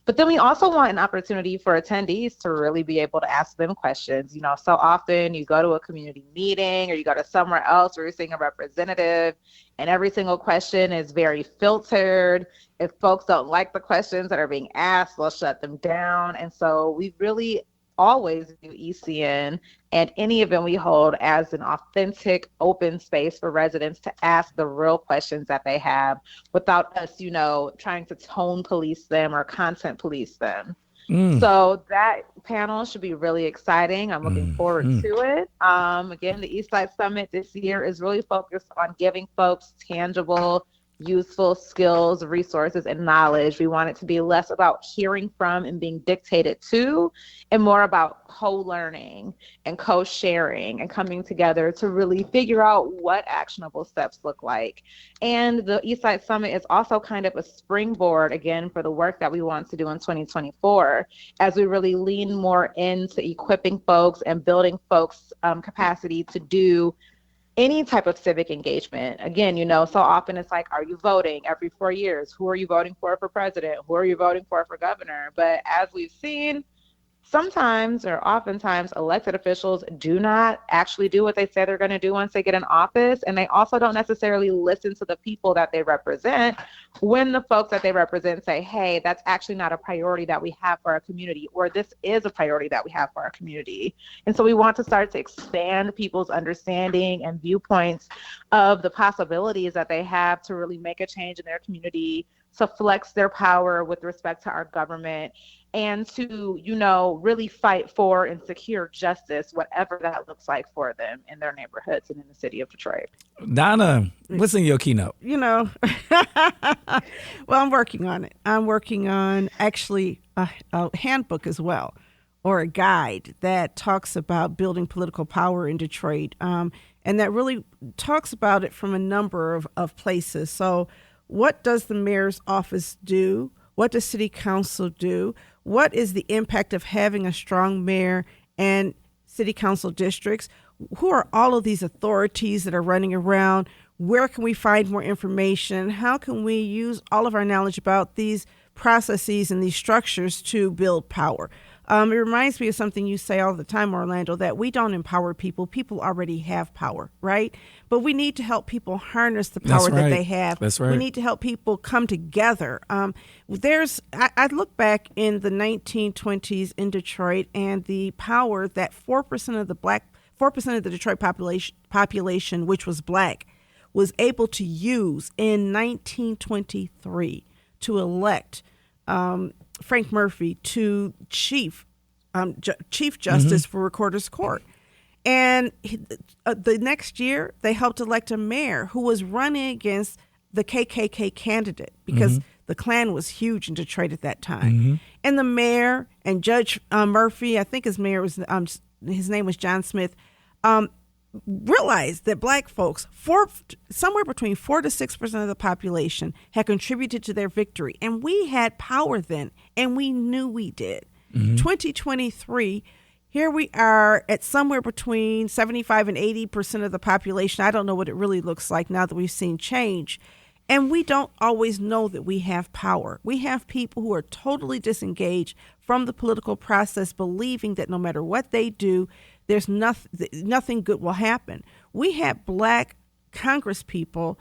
Speaker 5: But then we also want an opportunity for attendees to really be able to ask them questions. You know, so often you go to a community meeting or you go to somewhere else where you're seeing a representative and every single question is very filtered. If folks don't like the questions that are being asked, they'll shut them down. And so we really always do ECN and any event we hold as an authentic, open space for residents to ask the real questions that they have without us, trying to tone police them or content police them. So that panel should be really exciting. I'm looking forward to it. Again, the Eastside Summit this year is really focused on giving folks tangible, useful skills, resources, and knowledge. We want it to be less about hearing from and being dictated to, and more about co-learning and co-sharing and coming together to really figure out what actionable steps look like. And the Eastside Summit is also kind of a springboard, again, for the work that we want to do in 2024, as we really lean more into equipping folks and building folks' capacity to do any type of civic engagement. Again, so often it's like, are you voting every 4 years? Who are you voting for president? Who are you voting for governor? But as we've seen, sometimes or oftentimes elected officials do not actually do what they say they're going to do once they get in office. And they also don't necessarily listen to the people that they represent when the folks that they represent say, hey, that's actually not a priority that we have for our community, or this is a priority that we have for our community. And so we want to start to expand people's understanding and viewpoints of the possibilities that they have to really make a change in their community, to flex their power with respect to our government and to, really fight for and secure justice, whatever that looks like for them in their neighborhoods and in the city of Detroit.
Speaker 1: Donna, what's in your keynote?
Speaker 4: Well, I'm working on it. I'm working on actually a handbook as well, or a guide that talks about building political power in Detroit. And that really talks about it from a number of places. So what does the mayor's office do? What does city council do? What is the impact of having a strong mayor and city council districts? Who are all of these authorities that are running around? Where can we find more information? How can we use all of our knowledge about these processes and these structures to build power? It reminds me of something you say all the time, Orlando, that we don't empower people. People already have power, right? But we need to help people harness the power that they have.
Speaker 1: That's right.
Speaker 4: We need to help people come together. I look back in the 1920s in Detroit and the power that 4% of the Detroit population, which was black, was able to use in 1923 to elect Frank Murphy to Chief Justice for Recorder's Court. And the next year, they helped elect a mayor who was running against the KKK candidate because the Klan was huge in Detroit at that time. And the mayor and Judge Murphy, I think his name was John Smith, realized that black folks, somewhere between 4 to 6% of the population, had contributed to their victory. And we had power then, and we knew we did. 2023, here we are at somewhere between 75 and 80% of the population. I don't know what it really looks like now that we've seen change. And we don't always know that we have power. We have people who are totally disengaged from the political process, believing that no matter what they do, there's nothing good will happen. We had black congresspeople.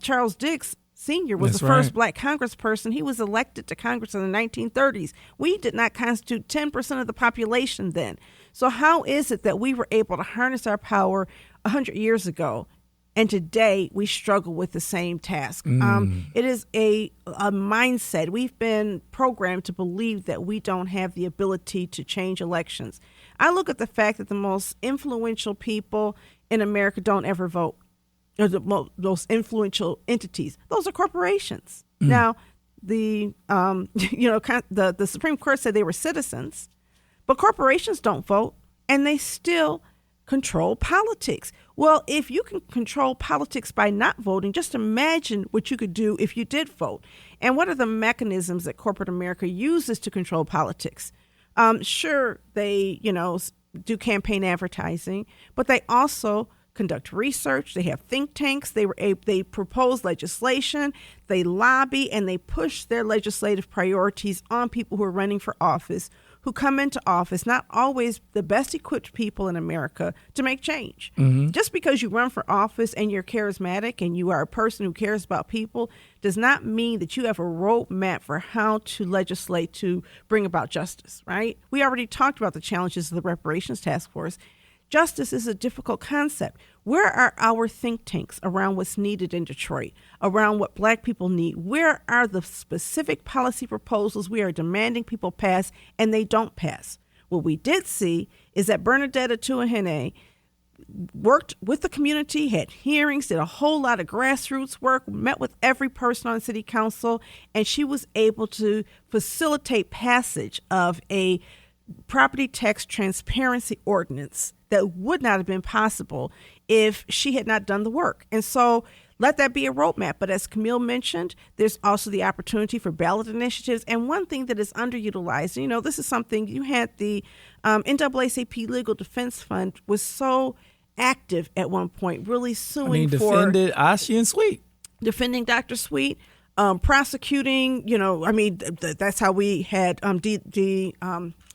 Speaker 4: Charles Dix Sr. was the first black congressperson. He was elected to Congress in the 1930s. We did not constitute 10% of the population then. So how is it that we were able to harness our power 100 years ago, and today we struggle with the same task? It is a mindset. We've been programmed to believe that we don't have the ability to change elections. I look at the fact that the most influential people in America don't ever vote, or the most influential entities. Those are corporations. Now, the Supreme Court said they were citizens, but corporations don't vote, and they still control politics. Well, if you can control politics by not voting, just imagine what you could do if you did vote. And what are the mechanisms that corporate America uses to control politics? Sure, they, do campaign advertising, but they also conduct research. They have think tanks. They propose legislation. They lobby, and they push their legislative priorities on people who are running for office, who come into office, not always the best equipped people in America to make change. Just because you run for office and you're charismatic and you are a person who cares about people does not mean that you have a roadmap for how to legislate to bring about justice, right? We already talked about the challenges of the reparations task force. Justice is a difficult concept. Where are our think tanks around what's needed in Detroit, around what black people need? Where are the specific policy proposals we are demanding people pass and they don't pass? What we did see is that Bernadetta Tuahene worked with the community, had hearings, did a whole lot of grassroots work, met with every person on city council, and she was able to facilitate passage of a property tax transparency ordinance that would not have been possible if she had not done the work. And so let that be a roadmap. But as Camille mentioned, there's also the opportunity for ballot initiatives. And one thing that is underutilized, this is something you had the NAACP Legal Defense Fund was so active at one point, really suing
Speaker 1: defended Ashi and Sweet.
Speaker 4: Defending Dr. Sweet, prosecuting, that's how we had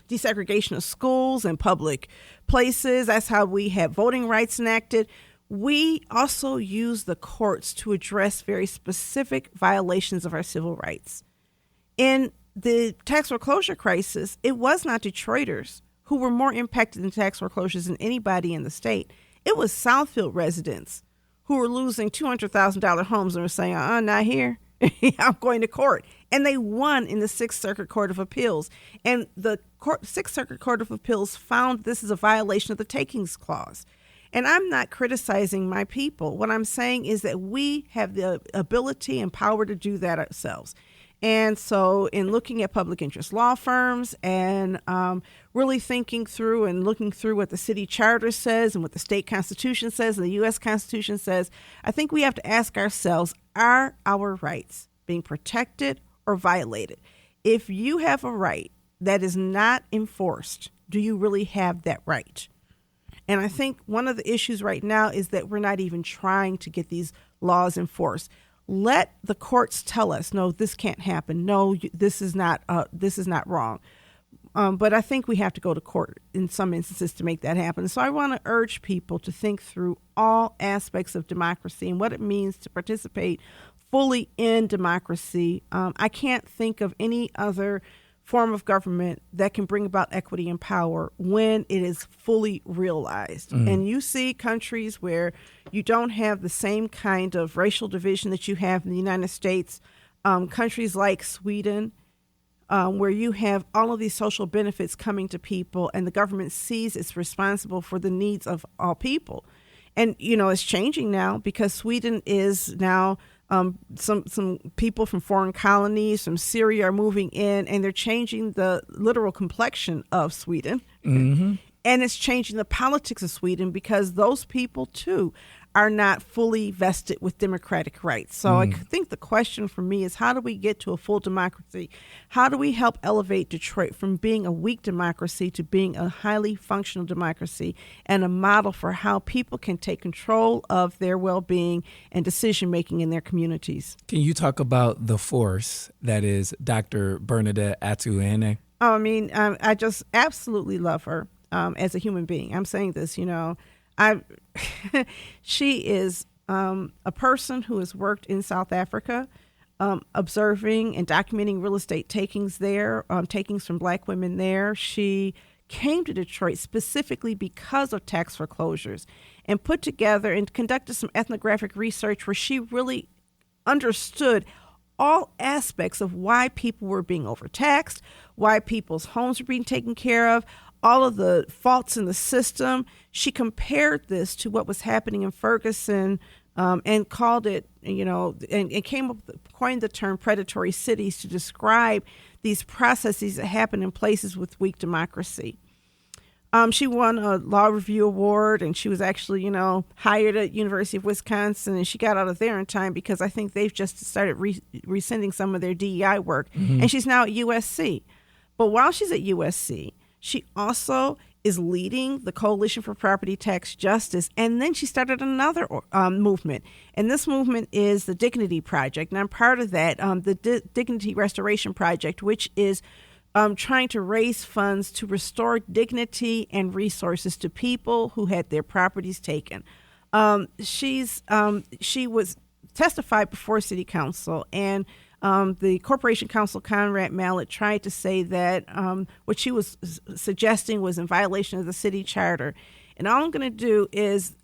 Speaker 4: desegregation of schools and public places. That's how we had voting rights enacted. We also use the courts to address very specific violations of our civil rights. In the tax foreclosure crisis, it was not Detroiters who were more impacted in tax foreclosures than anybody in the state. It was Southfield residents who were losing $200,000 homes and were saying, not here. I'm going to court. And they won in the Sixth Circuit Court of Appeals. And the Sixth Circuit Court of Appeals found this is a violation of the takings clause. And I'm not criticizing my people. What I'm saying is that we have the ability and power to do that ourselves. And so in looking at public interest law firms and really thinking through and looking through what the city charter says and what the state constitution says and the U.S. Constitution says, I think we have to ask ourselves, are our rights being protected or violated? If you have a right that is not enforced, do you really have that right? And I think one of the issues right now is that we're not even trying to get these laws enforced. Let the courts tell us, no, this can't happen. No, this is not wrong. But I think we have to go to court in some instances to make that happen. So I want to urge people to think through all aspects of democracy and what it means to participate fully in democracy. I can't think of any other form of government that can bring about equity and power when it is fully realized. And you see countries where you don't have the same kind of racial division that you have in the United States, countries like Sweden, where you have all of these social benefits coming to people and the government sees it's responsible for the needs of all people. And, it's changing now because Sweden is now some people from foreign colonies, from Syria, are moving in, and they're changing the literal complexion of Sweden. Mm-hmm. And it's changing the politics of Sweden because those people, too, are not fully vested with democratic rights. So I think the question for me is, how do we get to a full democracy? How do we help elevate Detroit from being a weak democracy to being a highly functional democracy and a model for how people can take control of their well-being and decision-making in their communities?
Speaker 1: Can you talk about the force that is Dr. Bernadette Atuene?
Speaker 4: I just absolutely love her as a human being. I'm saying this, she is a person who has worked in South Africa, observing and documenting real estate takings there, takings from Black women there. She came to Detroit specifically because of tax foreclosures and put together and conducted some ethnographic research where she really understood all aspects of why people were being overtaxed, why people's homes were being taken care of, all of the faults in the system. She compared this to what was happening in Ferguson and called it, and came up with, coined the term predatory cities to describe these processes that happen in places with weak democracy. She won a law review award, and she was actually, hired at University of Wisconsin, and she got out of there in time because I think they've just started rescinding some of their DEI work, and she's now at USC. But while she's at USC, she also is leading the Coalition for Property Tax Justice, and then she started another movement, and this movement is the Dignity Project, and I'm part of that, the Dignity Restoration Project, which is trying to raise funds to restore dignity and resources to people who had their properties taken. She was testified before City Council, and the Corporation Counsel Conrad Mallett tried to say that what she was suggesting was in violation of the city charter. And all I'm going to do is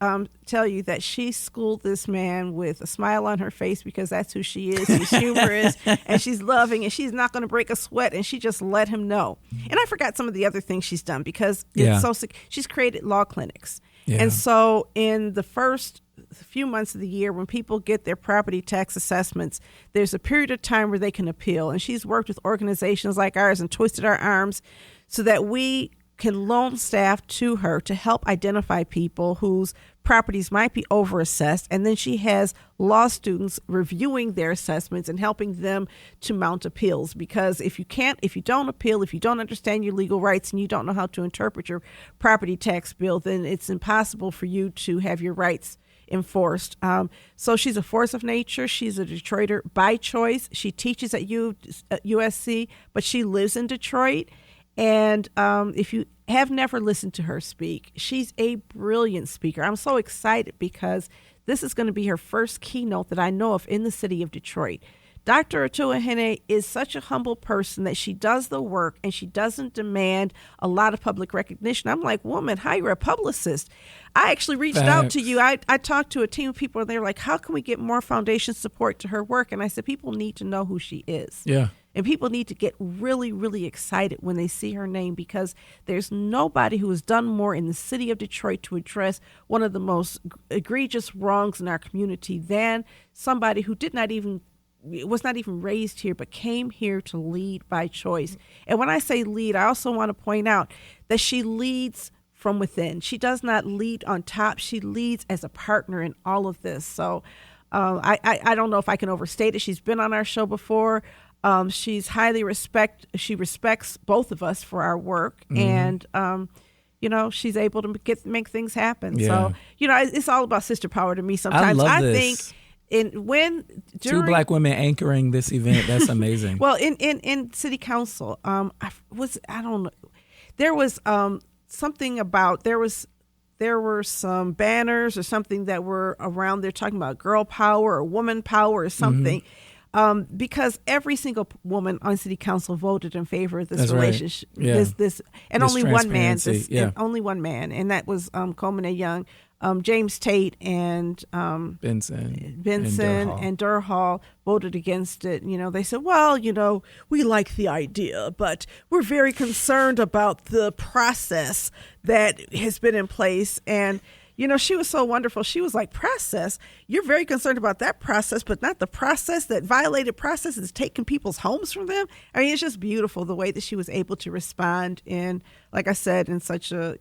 Speaker 4: tell you that she schooled this man with a smile on her face because that's who she is. She's humorous and she's loving and she's not going to break a sweat, and she just let him know. And I forgot some of the other things she's done because it's so sick. She's created law clinics. Yeah. And so in the first few months of the year when people get their property tax assessments, there's a period of time where they can appeal. And she's worked with organizations like ours and twisted our arms so that we can loan staff to her to help identify people whose properties might be overassessed. And then she has law students reviewing their assessments and helping them to mount appeals. Because if you don't appeal, if you don't understand your legal rights and you don't know how to interpret your property tax bill, then it's impossible for you to have your rights enforced. So she's a force of nature. She's a Detroiter by choice. She teaches at USC, but she lives in Detroit. And if you have never listened to her speak, she's a brilliant speaker. I'm so excited because this is going to be her first keynote that I know of in the city of Detroit. Dr. Atuahene is such a humble person that she does the work and she doesn't demand a lot of public recognition. I'm like, woman, hire a publicist. I actually reached out to you. I talked to a team of people and they're like, how can we get more foundation support to her work? And I said, people need to know who she is.
Speaker 1: Yeah.
Speaker 4: And people need to get really, really excited when they see her name, because there's nobody who has done more in the city of Detroit to address one of the most egregious wrongs in our community than somebody who was not even raised here, but came here to lead by choice. And when I say lead, I also want to point out that she leads from within. She does not lead on top. She leads as a partner in all of this. So I don't know if I can overstate it. She's been on our show before. She's she respects both of us for our work, and she's able to make things happen.
Speaker 1: Yeah.
Speaker 4: So it's all about sister power to me. Sometimes
Speaker 1: I
Speaker 4: think during
Speaker 1: two Black women anchoring this event, that's amazing.
Speaker 4: Well, in city council, there was something about there were some banners or something that were around there talking about girl power or woman power or something. Because every single woman on city council voted in favor of this
Speaker 1: That's
Speaker 4: relationship,
Speaker 1: right. Yeah.
Speaker 4: and
Speaker 1: This
Speaker 4: only one man,
Speaker 1: transparency, yeah.
Speaker 4: and only one man, and that was Coleman A. Young, James Tate, and
Speaker 1: Benson
Speaker 4: and Durhall voted against it. They said, well, we like the idea, but we're very concerned about the process that has been in place. And she was so wonderful. She was like, process? You're very concerned about that process, but not the process that violated process is taking people's homes from them. I mean, it's just beautiful the way that she was able to respond in, like I said, in such a,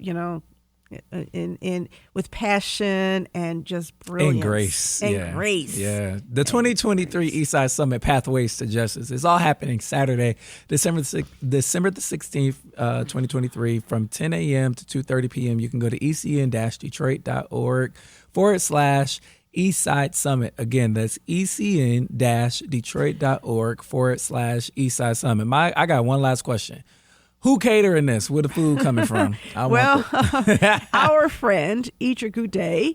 Speaker 4: with passion and just brilliance.
Speaker 1: And grace.
Speaker 4: Grace.
Speaker 1: Yeah. The 2023 Eastside Summit Pathways to Justice is all happening Saturday, December the 16th, 2023 from 10 a.m. to 2:30 p.m. You can go to ecn-detroit.org/Eastside Summit. Again, that's ecn-detroit.org/Eastside Summit. I got one last question. Who catering this? Where the food coming from?
Speaker 4: Our friend Idra Goudet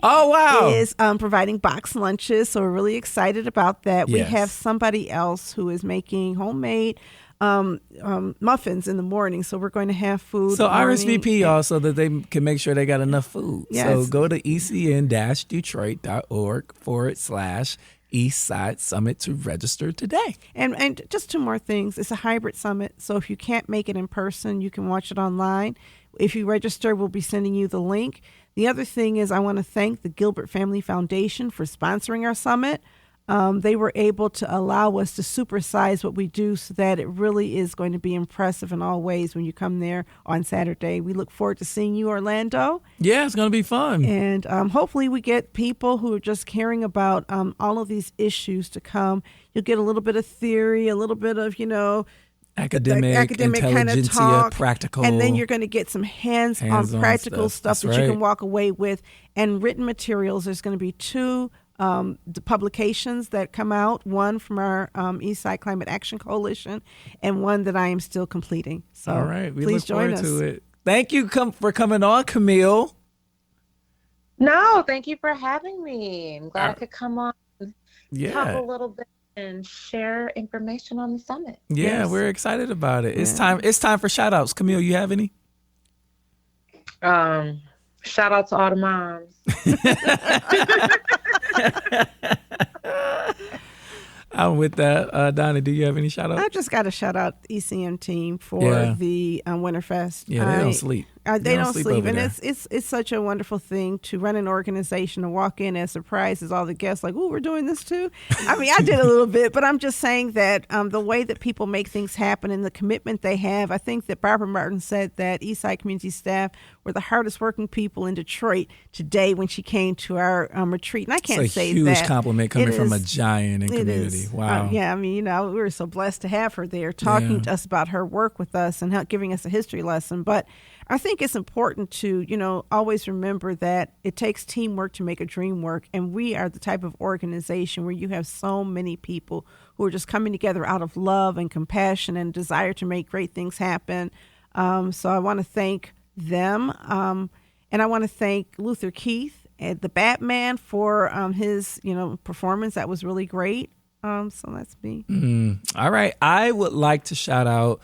Speaker 4: is providing box lunches, so we're really excited about that.
Speaker 1: Yes.
Speaker 4: We have somebody else who is making homemade muffins in the morning, so we're going to have food.
Speaker 1: So RSVP also that they can make sure they got enough food.
Speaker 4: Yes.
Speaker 1: So go to ecn-detroit.org/Eastside Summit to register today.
Speaker 4: And just two more things. It's a hybrid summit, so if you can't make it in person, you can watch it online. If you register, we'll be sending you the link. The other thing is I want to thank the Gilbert Family Foundation for sponsoring our summit. They were able to allow us to supersize what we do so that it really is going to be impressive in all ways when you come there on Saturday. We look forward to seeing you, Orlando.
Speaker 1: Yeah, it's going to be fun.
Speaker 4: And hopefully we get people who are just caring about all of these issues to come. You'll get a little bit of theory, a little bit of,
Speaker 1: academic
Speaker 4: kind of talk,
Speaker 1: practical.
Speaker 4: And then you're going to get some hands-on practical stuff that you can walk away with. And written materials, there's going to be two the publications that come out, one from our Eastside Climate Action Coalition and one that I am still completing. So
Speaker 1: all right, we
Speaker 4: please
Speaker 1: look forward
Speaker 4: join us.
Speaker 1: to it. Thank you for coming on, Camille.
Speaker 5: No, thank you for having me. I'm glad I could come on and talk a little bit and share information on the summit.
Speaker 1: Yeah, we're excited about it. It's time for shout outs. Camille, you have any?
Speaker 5: Shout out to all the moms.
Speaker 1: I'm with that. Donna, do you have any shout outs?
Speaker 4: I just got to shout out the ECM team for the Winterfest.
Speaker 1: Yeah, they don't sleep.
Speaker 4: They don't sleep. And it's such a wonderful thing to run an organization and walk in as surprised as all the guests, like, oh, we're doing this too. I mean, I did a little bit, but I'm just saying that the way that people make things happen and the commitment they have, I think that Barbara Martin said that Eastside community staff were the hardest working people in Detroit today when she came to our retreat. And I can't say that.
Speaker 1: It's a huge compliment coming from a giant in community. Wow.
Speaker 4: Yeah, I mean, we were so blessed to have her there talking to us about her work with us and giving us a history lesson. But I think it's important to, always remember that it takes teamwork to make a dream work. And we are the type of organization where you have so many people who are just coming together out of love and compassion and desire to make great things happen. So I want to thank them. And I want to thank Luther Keith, the Batman, for his, performance. That was really great. So that's me.
Speaker 1: All right. I would like to shout out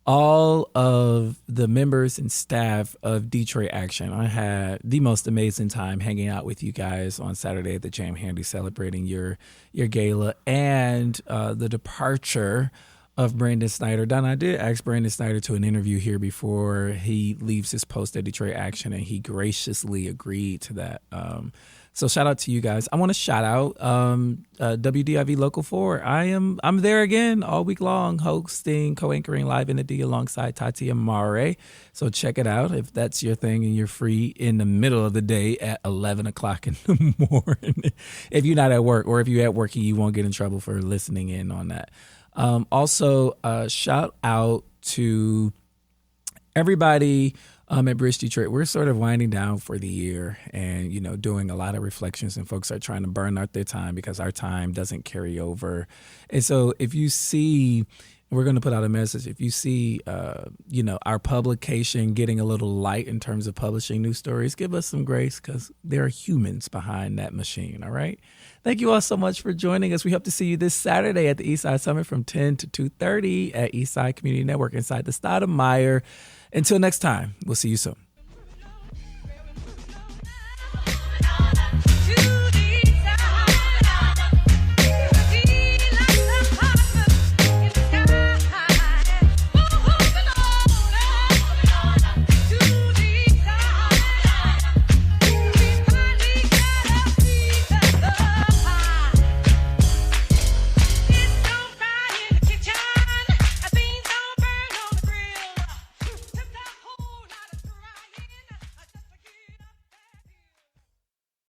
Speaker 1: all of the members and staff of Detroit Action. I had the most amazing time hanging out with you guys on Saturday at the Jam Handy, celebrating your gala and the departure of Brandon Snyder. Donna, I did ask Brandon Snyder to an interview here before he leaves his post at Detroit Action, and he graciously agreed to that. So shout out to you guys. I want to shout out WDIV Local 4. I'm there again all week long, hosting, co-anchoring Live in the D alongside Tatia Mare. So check it out if that's your thing and you're free in the middle of the day at 11 o'clock in the morning. If you're not at work, or if you're at work, you won't get in trouble for listening in on that. Also, shout out to everybody at Bridge Detroit. We're sort of winding down for the year and, doing a lot of reflections, and folks are trying to burn out their time because our time doesn't carry over. And so if you see, we're going to put out a message. If you see, our publication getting a little light in terms of publishing new stories, give us some grace because there are humans behind that machine. All right. Thank you all so much for joining us. We hope to see you this Saturday at the Eastside Summit from 10 to 2:30 at Eastside Community Network inside the Stoudamire. Until next time, we'll see you soon.